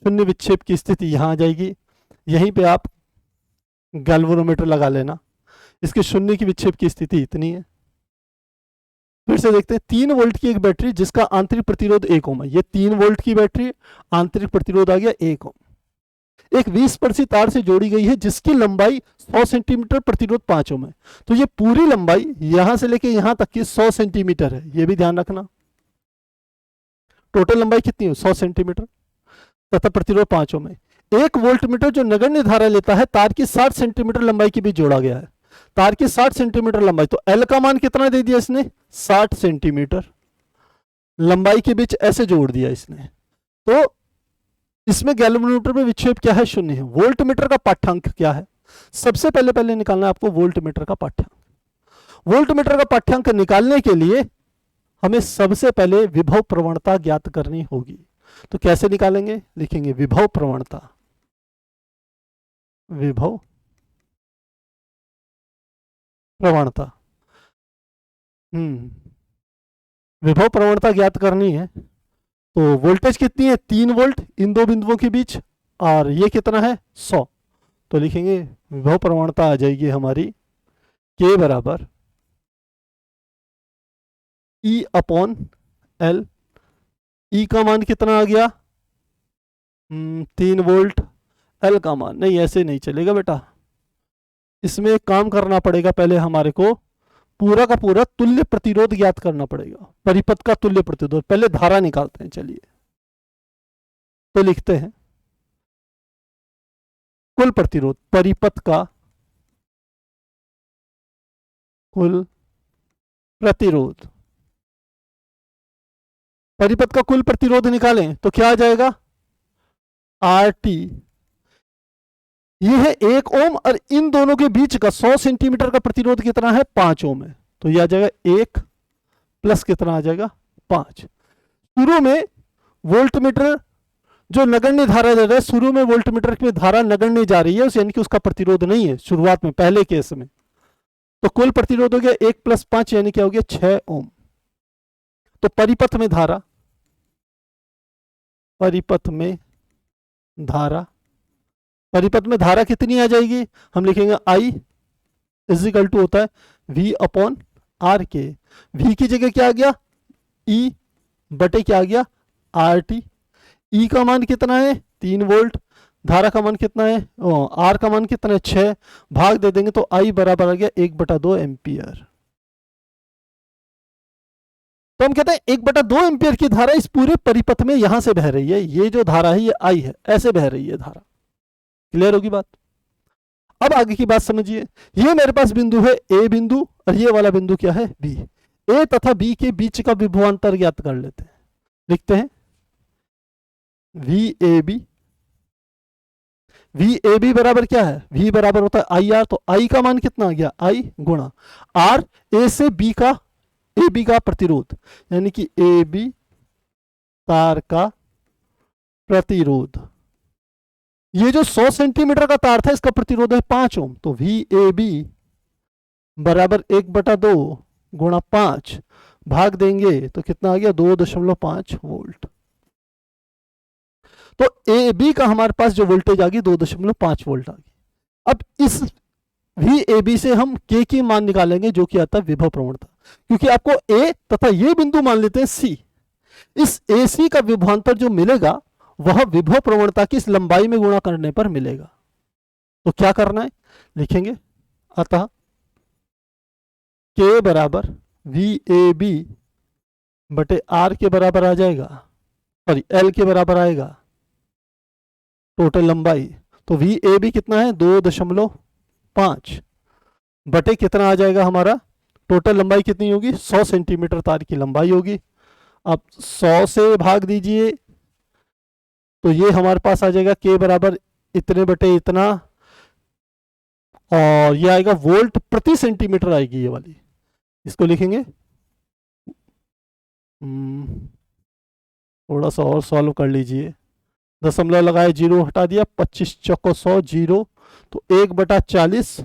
शून्य विक्षेप की स्थिति यहां आ जाएगी। यहीं पे आप गैल्वेनोमीटर लगा लेना, इसके शून्य की विक्षेप की स्थिति इतनी है। फिर से देखते हैं, 3 वोल्ट की एक बैटरी जिसका आंतरिक प्रतिरोध 1 ओम है, ये 3 वोल्ट की बैटरी, आंतरिक प्रतिरोध आ गया 1 ओम, एक 20 तार से जोड़ी गई है जिसकी लंबाई 100 सेंटीमीटर, प्रतिरोध 5 ओम है। तो ये पूरी लंबाई यहां से लेके यहां तक की 100 सेंटीमीटर है, ये भी ध्यान रखना। टोटल लंबाई कितनी है, 100 सेंटीमीटर तथा प्रतिरोध 5 ओम है। 1 वोल्टमीटर जो नगण्य धारा लेता है तार की 60 सेंटीमीटर लंबाई के बीच जोड़ा गया है, तार की 60 सेंटीमीटर लंबाई, तो L का मान कितना दे दिया इसने, 60 सेंटीमीटर लंबाई के बीच ऐसे जोड़ दिया इसने। तो इसमें गैल्वेनोमीटर में विक्षेप क्या है, 0 है। वोल्टमीटर का पाठ्यांक क्या है, सबसे पहले निकालना है आपको वोल्टमीटर का पाठ्यांक। वोल्टमीटर का पाठ्यांक निकालने के लिए हमें सबसे पहले विभव प्रवणता ज्ञात करनी होगी। तो कैसे निकालेंगे, लिखेंगे विभव प्रवणता, विभव प्रवणता, विभव प्रवणता ज्ञात करनी है। तो वोल्टेज कितनी है, 3 वोल्ट इन दो बिंदुओं के बीच, और ये कितना है, 100। तो लिखेंगे विभव प्रवणता आ जाएगी हमारी K बराबर E/L। E का मान कितना आ गया, 3 वोल्ट, L का मान नहीं, ऐसे नहीं चलेगा बेटा, इसमें एक काम करना पड़ेगा, पहले हमारे को पूरा का पूरा तुल्य प्रतिरोध ज्ञात करना पड़ेगा, परिपथ का तुल्य प्रतिरोध। पहले धारा निकालते हैं, चलिए तो लिखते हैं कुल प्रतिरोध, परिपथ का कुल प्रतिरोध, परिपथ का कुल प्रतिरोध निकालें तो क्या आ जाएगा, आर टी। ये है 1 ओम और इन दोनों के बीच का 100 सेंटीमीटर का प्रतिरोध कितना है, 5 ओम है। तो ये आ जाएगा 1 प्लस कितना आ जाएगा, 5। शुरू में वोल्टमीटर जो नगण्य धारा दे रहा है, शुरू में वोल्टमीटर में धारा नगण्य जा रही है, यानी कि उसका प्रतिरोध नहीं है शुरुआत में, पहले केस में। तो कुल प्रतिरोध हो गया 1 प्लस 5 यानी क्या हो गया, 6 ओम। तो परिपथ में धारा, परिपथ में धारा, परिपथ में धारा कितनी आ जाएगी, हम लिखेंगे आई इजिकल टू होता है V अपॉन आर के। V की जगह क्या आ गया, E बटे क्या आ गया, आर टी। E का मान कितना है, 3 वोल्ट, धारा का मान कितना है, R का मान कितना है, 6, भाग दे देंगे तो I बराबर आ गया 1/2 एम्पियर। तो हम कहते हैं 1/2 एम्पियर की धारा इस पूरे परिपथ में यहां से बह रही है, ये जो धारा है ये I है, ऐसे बह रही है धारा। क्लियर होगी बात। अब आगे की बात समझिए, ये मेरे पास बिंदु है A बिंदु और ये वाला बिंदु क्या है, B। A तथा B के बीच का विभवांतर ज्ञात कर लेते हैं। लिखते हैं VAB, VAB बराबर क्या है, V बराबर होता है IR। तो I का मान कितना आ गया, I गुणा R, A से B का, AB का प्रतिरोध, यानी कि AB तार का प्रतिरोध। ये जो 100 सेंटीमीटर का तार था इसका प्रतिरोध है 5 ओम। तो VAB बराबर 1/2 गुणा 5, भाग देंगे तो कितना आ गया, 2.5 वोल्ट। तो AB का हमारे पास जो वोल्टेज आ गई 2.5 वोल्ट आ गई। अब इस VAB से हम K की मान निकालेंगे जो कि आता है विभव प्रवणता, क्योंकि आपको A तथा ये बिंदु मान लेते हैं C। इस AC का विभवांतर जो मिलेगा वह विभव प्रवणता की इस लंबाई में गुणा करने पर मिलेगा। तो क्या करना है, लिखेंगे अतः K बराबर VAB बटे R के बराबर आ जाएगा, सॉरी L के बराबर आएगा टोटल लंबाई। तो VAB कितना है, 2.5 बटे कितना आ जाएगा हमारा, टोटल लंबाई कितनी होगी, 100 सेंटीमीटर तार की लंबाई होगी। अब 100 से भाग दीजिए तो ये हमारे पास आ जाएगा K बराबर इतने बटे इतना, और ये आएगा वोल्ट प्रति सेंटीमीटर आएगी ये वाली। इसको लिखेंगे, थोड़ा सा और सॉल्व कर लीजिए, दशमलव लगाए, 0 हटा दिया, 25 चौको 100 0, तो 1/40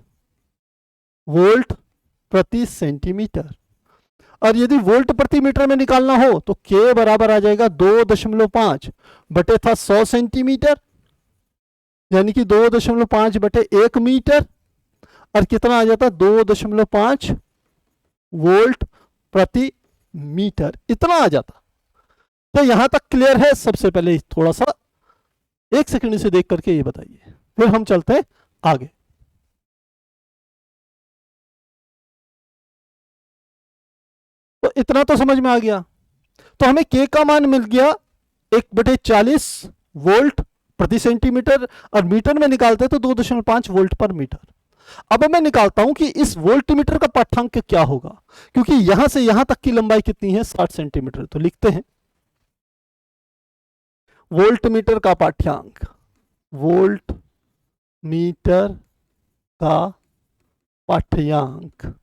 वोल्ट प्रति सेंटीमीटर। और यदि वोल्ट प्रति मीटर में निकालना हो तो K बराबर आ जाएगा 2.5 बटे था 100 सेंटीमीटर, यानी कि 2.5 बटे 1 मीटर, और कितना आ जाता, 2.5 वोल्ट प्रति मीटर, इतना आ जाता। तो यहां तक क्लियर है। सबसे पहले थोड़ा सा 1 सेकंड से देख करके ये बताइए, फिर हम चलते हैं आगे। तो इतना तो समझ में आ गया। तो हमें K का मान मिल गया 1/40 वोल्ट प्रति सेंटीमीटर, और मीटर में निकालते तो 2.5 वोल्ट पर मीटर। अब मैं निकालता हूं कि इस वोल्टमीटर का पाठ्यांक क्या होगा, क्योंकि यहां से यहां तक की लंबाई कितनी है, 60 सेंटीमीटर। तो लिखते हैं वोल्टमीटर का पाठ्यांक, वोल्ट मीटर का पाठ्यांक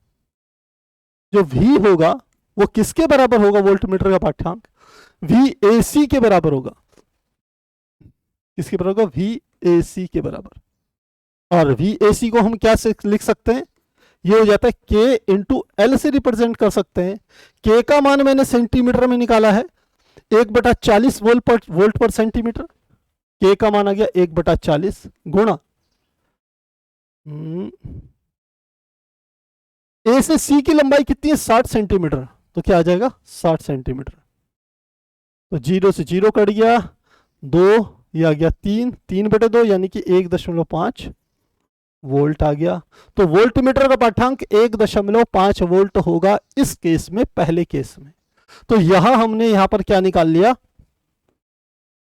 जो V होगा वो किसके बराबर होगा, वोल्टमीटर का पाठ्यांक VAC के बराबर होगा। किसके बराबर होगा, VAC के बराबर। और VAC को हम क्या से लिख सकते हैं, ये हो जाता है K इंटू L से रिप्रेजेंट कर सकते हैं। K का मान मैंने सेंटीमीटर में निकाला है, 1/40 वोल्ट पर सेंटीमीटर। K का मान आ गया 1/40 गुणा A से C की लंबाई कितनी है, 60 सेंटीमीटर। तो क्या आ जाएगा, 60 सेंटीमीटर। तो 0 से 0 कट गया, 2 ये आ गया 3/2 यानी कि 1.5 वोल्ट आ गया। तो वोल्टमीटर का पाठ्यांक 1.5 वोल्ट होगा इस केस में, पहले केस में। तो यहां हमने यहां पर क्या निकाल लिया,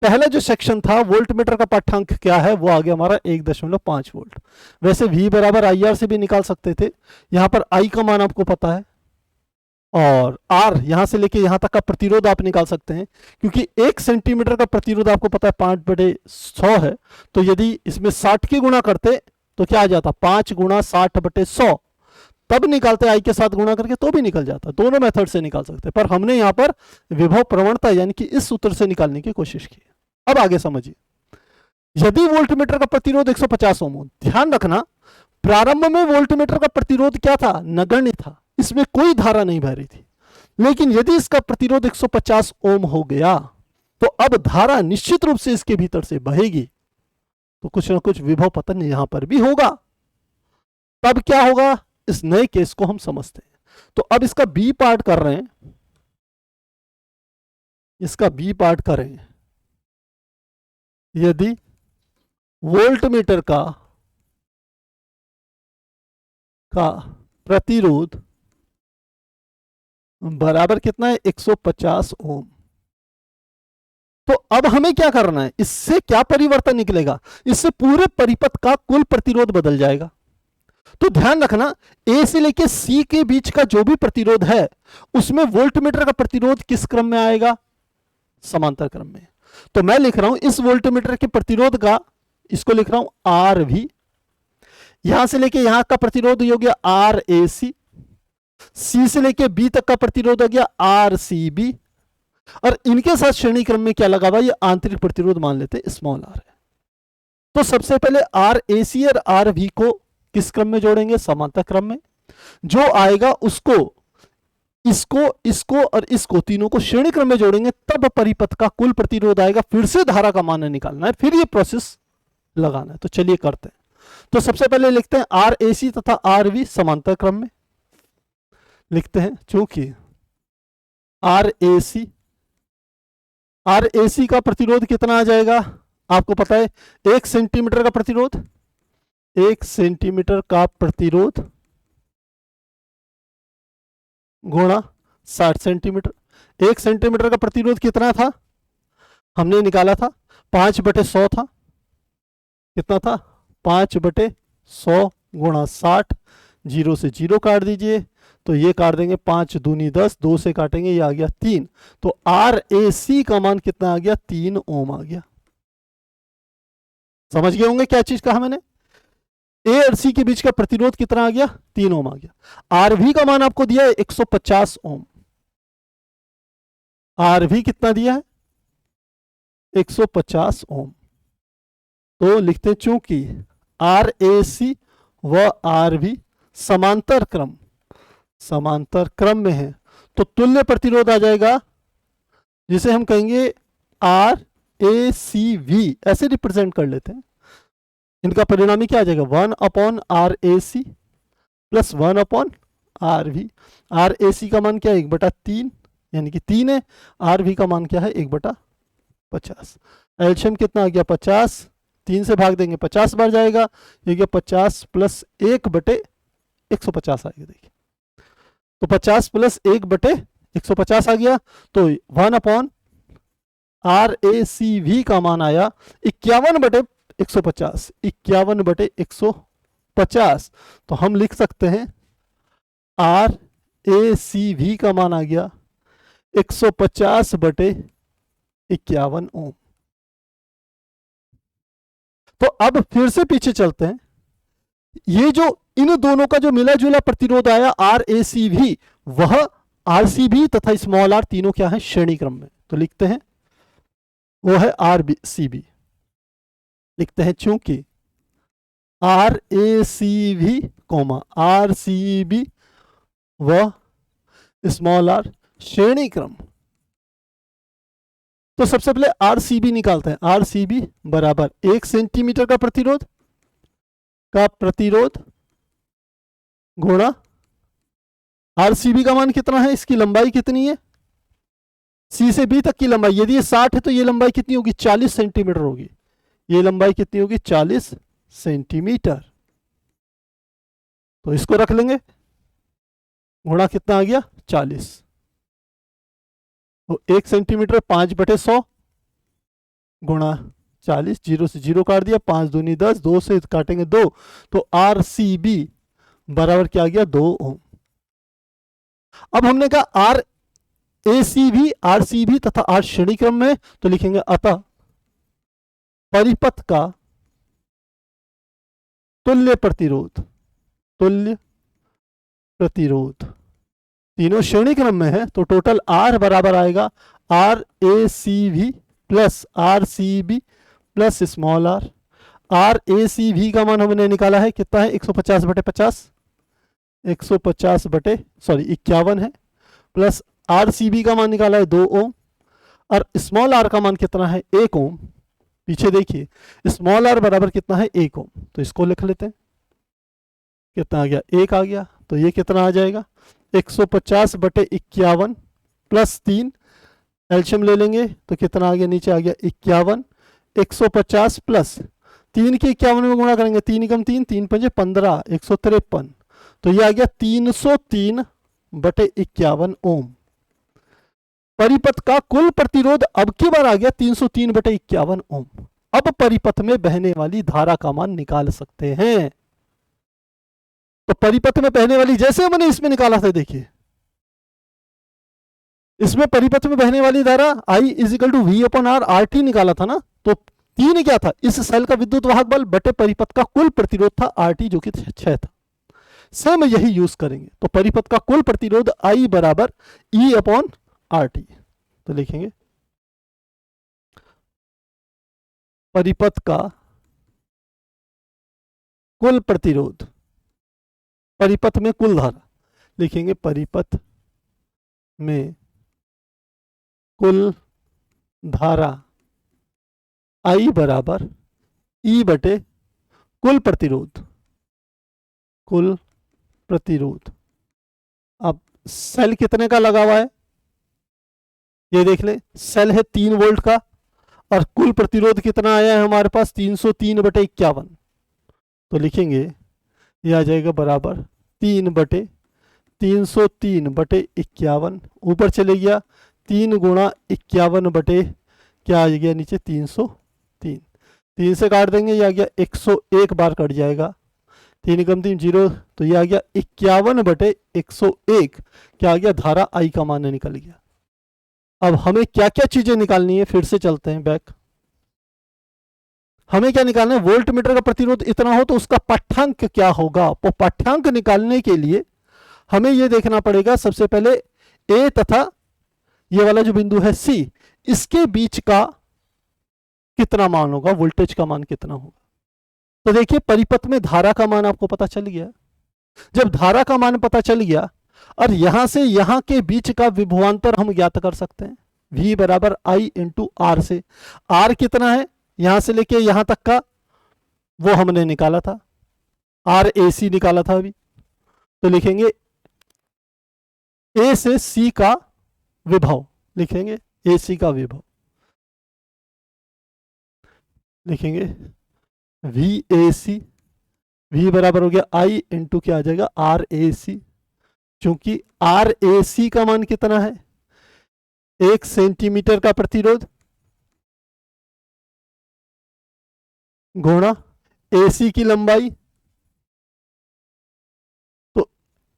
पहला जो सेक्शन था वोल्ट मीटर का पाठ्यांक क्या है, वो आ गया हमारा 1.5 वोल्ट। वैसे V बराबर IR से भी निकाल सकते थे, यहां पर I का मान आपको पता है और R यहां से लेके यहां तक का प्रतिरोध आप निकाल सकते हैं, क्योंकि 1 सेंटीमीटर का प्रतिरोध आपको पता है 5/100 है। तो यदि इसमें 60 की गुणा करते तो क्या आ जाता, 5 गुणा 60/100, तब निकालते आई के साथ गुणा करके तो भी निकल जाता। दोनों मेथड से निकाल सकते, पर हमने यहां पर विभव प्रवणता यानी कि इस सूत्र से निकालने की कोशिश की। अब आगे समझिए, यदि वोल्टमीटर का प्रतिरोध 150 ओम हो, ध्यान रखना प्रारंभ में वोल्टमीटर का प्रतिरोध क्या था, नगण्य था, इसमें कोई धारा नहीं बह रही थी। लेकिन यदि इसका प्रतिरोध 150 ओम हो गया तो अब धारा निश्चित रूप से इसके भीतर से बहेगी, तो कुछ ना कुछ विभव पतन यहां पर भी होगा। तब क्या होगा, इस नए केस को हम समझते हैं। तो अब इसका बी पार्ट कर रहे हैं, इसका बी पार्ट करें। यदि वोल्टमीटर का प्रतिरोध बराबर कितना है, 150 ओम, तो अब हमें क्या करना है, इससे क्या परिवर्तन निकलेगा, इससे पूरे परिपथ का कुल प्रतिरोध बदल जाएगा। तो ध्यान रखना ए से लेके सी के बीच का जो भी प्रतिरोध है उसमें वोल्टमीटर का प्रतिरोध किस क्रम में आएगा, समांतर क्रम में। तो मैं लिख रहा हूं इस वोल्टमीटर के प्रतिरोध का, इसको लिख रहा हूं आर वी, यहां से लेके यहां का प्रतिरोध हो गया आर ए सी, सी से लेके बी तक का प्रतिरोध हो गया आर सी बी, और इनके साथ श्रेणी क्रम में क्या लगा हुआ, ये आंतरिक प्रतिरोध मान लेते स्मॉल आर है। तो सबसे पहले आर ए सी और आर वी को किस क्रम में जोड़ेंगे, समांतर क्रम में। जो आएगा उसको इसको इसको और इसको तीनों को श्रेणी क्रम में जोड़ेंगे, तब परिपथ का कुल प्रतिरोध आएगा। फिर से धारा का मान निकालना है, फिर ये प्रोसेस लगाना है। तो चलिए करते हैं। तो सबसे पहले लिखते हैं आर ए सी तथा आर वी समांतर क्रम में लिखते हैं, चूंकि आर ए सी का प्रतिरोध कितना आ जाएगा, आपको पता है 1 सेंटीमीटर का प्रतिरोध, 1 सेंटीमीटर का प्रतिरोध गुणा 60 सेंटीमीटर। 1 सेंटीमीटर का प्रतिरोध कितना था, हमने निकाला था 5/100 था, कितना था 5/100 गुणा 60, 0 से 0 काट दीजिए, तो ये काट देंगे 5 दूनी 10, 2 से काटेंगे ये आ गया 3। तो आर ए सी का मान कितना आ गया, 3 ओम आ गया। समझ गए होंगे क्या चीज कहा मैंने, ए और सी के बीच का प्रतिरोध कितना आ गया, 3 ओम आ गया। आरवी का मान आपको दिया है 150 ओम, आरवी कितना दिया है 150 ओम। तो लिखते हैं चूंकि आर ए सी व आर वी समांतर क्रम में है, तो तुल्य प्रतिरोध आ जाएगा, जिसे हम कहेंगे आर ए सी वी, ऐसे रिप्रेजेंट कर लेते हैं। इनका परिणामी क्या आ जाएगा, 1/आर ए C plus 1/आर we. Are A सी का मान क्या है 1/3 यानी कि 3 है, आर वी का मान क्या है 1/50। एलसीएम कितना आ गया 50, 3 से भाग देंगे 50 बार जाएगा, ये गया 50 प्लस 1/150 आ गया। देखिए तो 50 प्लस 1/150 आ गया, तो 1/आर ए सी वी का मान आया 51/150, 51/150। तो हम लिख सकते हैं आर ए सी वी का मान आ गया 150/51 ओम। तो अब फिर से पीछे चलते हैं, ये जो इन दोनों का जो मिला जुला प्रतिरोध आया आर ए सी वी, वह आर सी बी तथा स्मॉल आर तीनों क्या है श्रेणी क्रम में। तो लिखते हैं वो है आर बी सी बी, लिखते हैं चूंकि R A C V comma R C B व स्मॉल आर श्रेणी क्रम। तो सबसे पहले आर सी बी निकालते हैं, आर सी बी बराबर 1 सेंटीमीटर का प्रतिरोध गुणा आर सी बी का मान कितना है, इसकी लंबाई कितनी है, सी से बी तक की लंबाई, यदि ये 60 है तो ये लंबाई कितनी होगी 40 सेंटीमीटर होगी, ये लंबाई कितनी होगी 40 सेंटीमीटर। तो इसको रख लेंगे, गुणा कितना आ गया 40, तो 1 सेंटीमीटर 5/100 गुणा 40, 0 से 0 काट दिया, 5 दूनी 10, 2 से काटेंगे 2, तो RCB बराबर क्या आ गया 2 ओम। अब हमने कहा RACB तथा R श्रेणी क्रम में, तो लिखेंगे अतः परिपथ का तुल्य प्रतिरोध, तुल्य प्रतिरोध तीनों श्रेणी क्रम में है, तो टोटल R बराबर आएगा RACV plus RCB plus small r। RACV का मान हमने निकाला है कितना है 150/50, 51 है, प्लस RCB का मान निकाला है 2 ओम, और स्मॉल r का मान कितना है 1 ओम। पीछे देखिए स्मॉल r बराबर कितना है 1 ओम, तो इसको लिख लेते हैं, कितना आ गया 1 आ गया, तो ये कितना आ जाएगा 150/51 प्लस 3, एल्शियम ले लेंगे तो कितना आ गया, नीचे आ गया 51, 150 प्लस 3 के 51 में गुणा करेंगे, 3 एकम 3, 3 पंजे 15, 153, तो ये आ गया 303/51 ओम। परिपथ का कुल प्रतिरोध अब की बार आ गया 303/51 ओम। अब परिपथ में बहने वाली धारा का मान निकाल सकते हैं। तो परिपथ में बहने वाली जैसे हमने इसमें निकाला था, देखिए इसमें परिपथ में बहने वाली धारा I = V/R RT निकाला था ना, तो 3 क्या था, इस सेल का विद्युत वाहक बल बटे परिपथ का कुल प्रतिरोध था RT जो कि 6 था। सेम यही यूज करेंगे, तो परिपथ का कुल प्रतिरोध I बराबर E/RT, तो लिखेंगे परिपथ का कुल प्रतिरोध, परिपथ में कुल धारा, लिखेंगे परिपथ में कुल धारा I बराबर E बटे कुल प्रतिरोध, कुल प्रतिरोध। अब सेल कितने का लगा हुआ है, ये देख ले, सेल है 3 वोल्ट का, और कुल प्रतिरोध कितना आया है हमारे पास 303/51, तो लिखेंगे ये आ जाएगा बराबर 3/303/51, ऊपर चले गया 3 गुणा 51 बटे क्या आ गया नीचे 303, 3 से काट देंगे, ये आ गया 101 बार कट जाएगा, 3 एकम 3 0, तो ये आ गया 51/101, क्या आ गया धारा I का मान निकल गया। अब हमें क्या क्या चीजें निकालनी है, फिर से चलते हैं बैक। हमें क्या निकालना है, वोल्ट मीटर का प्रतिरोध इतना हो तो उसका पाठ्यांक क्या होगा। तो पाठ्यांक निकालने के लिए हमें यह देखना पड़ेगा सबसे पहले A तथा ये वाला जो बिंदु है C, इसके बीच का कितना मान होगा, वोल्टेज का मान कितना होगा। तो देखिए परिपथ में धारा का मान आपको पता चल गया। जब धारा का मान पता चल गया और यहां से यहां के बीच का विभवांतर हम ज्ञात कर सकते हैं, V बराबर I × R से। R कितना है, यहां से लेके यहां तक का वो हमने निकाला था, RAC निकाला था अभी, तो लिखेंगे A से C का विभव, लिखेंगे AC का विभव, लिखेंगे VAC, V बराबर हो गया I × क्या आ जाएगा RAC, क्योंकि RAC का मान कितना है 1 सेंटीमीटर का प्रतिरोध गुणा AC की लंबाई, तो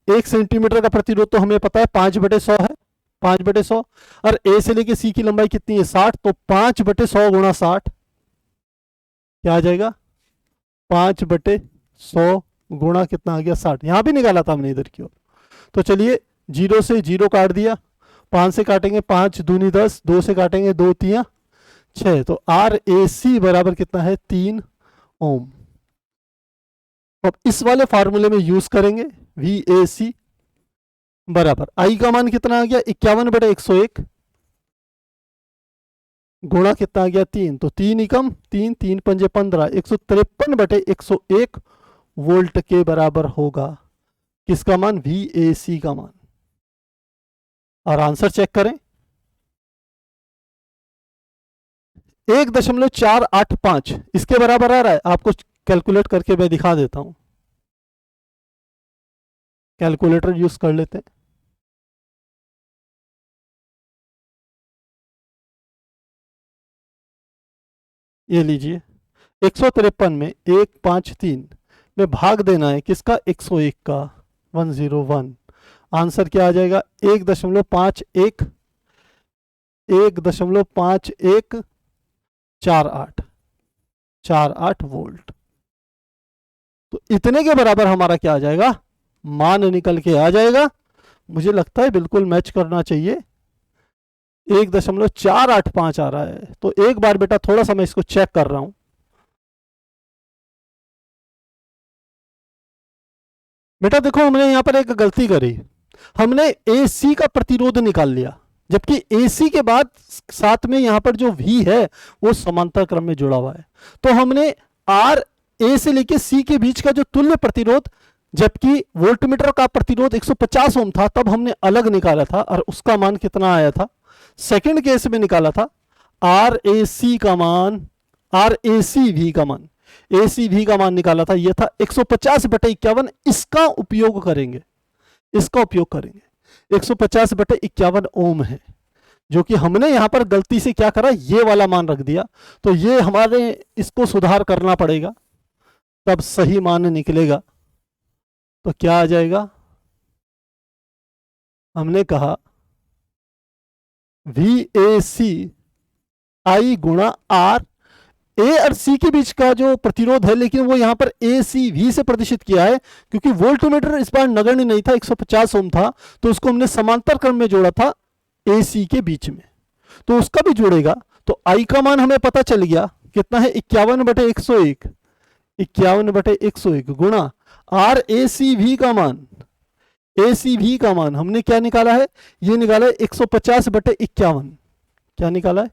1 सेंटीमीटर का प्रतिरोध तो हमें पता है 5/100 है, 5/100, और A से लेके C की लंबाई कितनी है 60, तो 5/100 गुणा 60 क्या आ जाएगा 5/100 गुणा कितना आ गया 60, यहां भी निकाला था हमने इधर की ओर। तो चलिए 0 से 0 काट दिया, 5 से काटेंगे 5 दूनी 10, 2 से काटेंगे 2 3 6, तो RAC बराबर कितना है 3 ओम। अब इस वाले फार्मूले में यूज करेंगे, VAC बराबर I का मान कितना आ गया 51/101 गुणा कितना आ गया 3, तो 3 एकम 3, 3 पंजे 15, 153/101 वोल्ट के बराबर होगा। किसका मान, VAC का मान। और आंसर चेक करें 1.485 इसके बराबर आ रहा है। आपको कैलकुलेट करके मैं दिखा देता हूं, कैलकुलेटर यूज कर लेते हैं। ये लीजिए 153 में 153 में भाग देना है किसका, 101 का, 101। आंसर क्या आ जाएगा, 1.51 1.5148 वोल्ट। तो इतने के बराबर हमारा क्या आ जाएगा, मान निकल के आ जाएगा। मुझे लगता है बिल्कुल मैच करना चाहिए। 1.485 आ रहा है। तो एक बार बेटा थोड़ा सा मैं इसको चेक कर रहा हूं। बेटा देखो हमने यहां पर एक गलती करी, हमने AC का प्रतिरोध निकाल लिया, जबकि AC के बाद साथ में यहां पर जो V है वो समांतर क्रम में जुड़ा हुआ है। तो हमने A से लेके C के बीच का जो तुल्य प्रतिरोध, जबकि वोल्टमीटर का प्रतिरोध 150 ओम था, तब हमने अलग निकाला था और उसका मान कितना आया था, सेकंड केस में निकाला था RAC का मान, RACV का मान, ACV का मान निकाला था, यह था 150/51। इसका उपयोग करेंगे, 150/51 ओम है, जो कि हमने यहां पर गलती से क्या करा, ये वाला मान रख दिया। तो ये हमारे इसको सुधार करना पड़ेगा, तब सही मान निकलेगा। तो क्या आ जाएगा, हमने कहा VAC I गुणा R, A और C के बीच का जो प्रतिरोध है, लेकिन वो यहां पर ACV से प्रदर्शित किया है, क्योंकि वोल्टमीटर इस बार नगण्य नहीं था, 150 ओम था, तो उसको हमने समांतर क्रम में जोड़ा था AC के बीच में, तो उसका भी जोड़ेगा। तो I का मान हमें पता चल गया कितना है, 51/101, 51/101 गुणा RACV का मान, ACV का मान हमने क्या निकाला है, ये निकाला है 150/51। क्या निकाला है,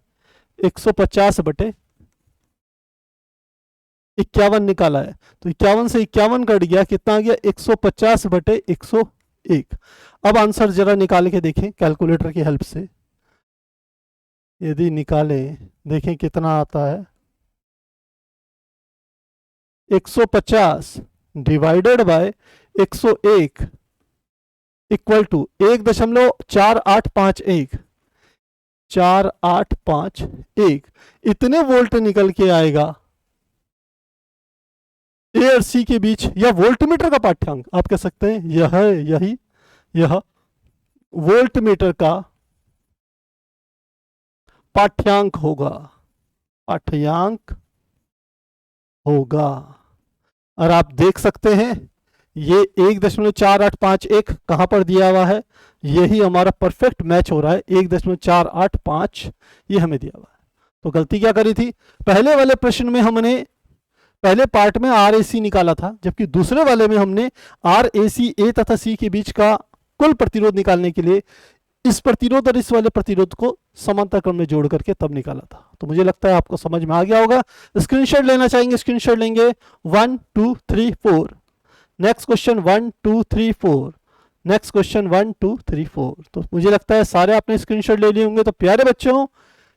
150/51 निकाला है। तो 51 से 51 कट गया, कितना आ गया, 150/101। अब आंसर जरा निकाल के देखें कैलकुलेटर की हेल्प से, यदि निकालें देखें कितना आता है। 150 डिवाइडेड बाय 101 इक्वल टू 1.4851, 4851 इतने वोल्ट निकल के आएगा ए और सी के बीच, या वोल्टमीटर का पाठ्यांक आप कह सकते हैं, यह वोल्टमीटर का पाठ्यांक होगा। और आप देख सकते हैं ये 1.4851 कहां पर दिया हुआ है, यही हमारा परफेक्ट मैच हो रहा है, 1.485 ये हमें दिया हुआ है। तो गलती क्या करी थी, पहले वाले प्रश्न में हमने पहले पार्ट में RAC निकाला था, जबकि दूसरे वाले में हमने RAC A तथा C के बीच का कुल प्रतिरोध निकालने के लिए इस प्रतिरोध और इस वाले प्रतिरोध को समांतर क्रम में जोड़ करके तब निकाला था। तो मुझे लगता है आपको समझ में आ गया होगा। स्क्रीनशॉट लेना चाहेंगे, स्क्रीनशॉट लेंगे। 1 2 3 4, नेक्स्ट क्वेश्चन 1 2 3 4, नेक्स्ट क्वेश्चन 1 2 3 4। तो मुझे लगता है सारे आपने स्क्रीनशॉट ले लिए होंगे। तो प्यारे बच्चों,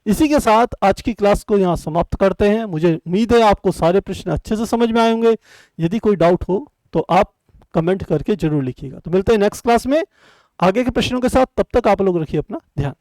इसी के साथ आज की क्लास को यहाँ समाप्त करते हैं। मुझे उम्मीद है आपको सारे प्रश्न अच्छे से समझ में आए होंगे। यदि कोई डाउट हो तो आप कमेंट करके जरूर लिखिएगा। तो मिलते हैं नेक्स्ट क्लास में आगे के प्रश्नों के साथ, तब तक आप लोग रखिए अपना ध्यान।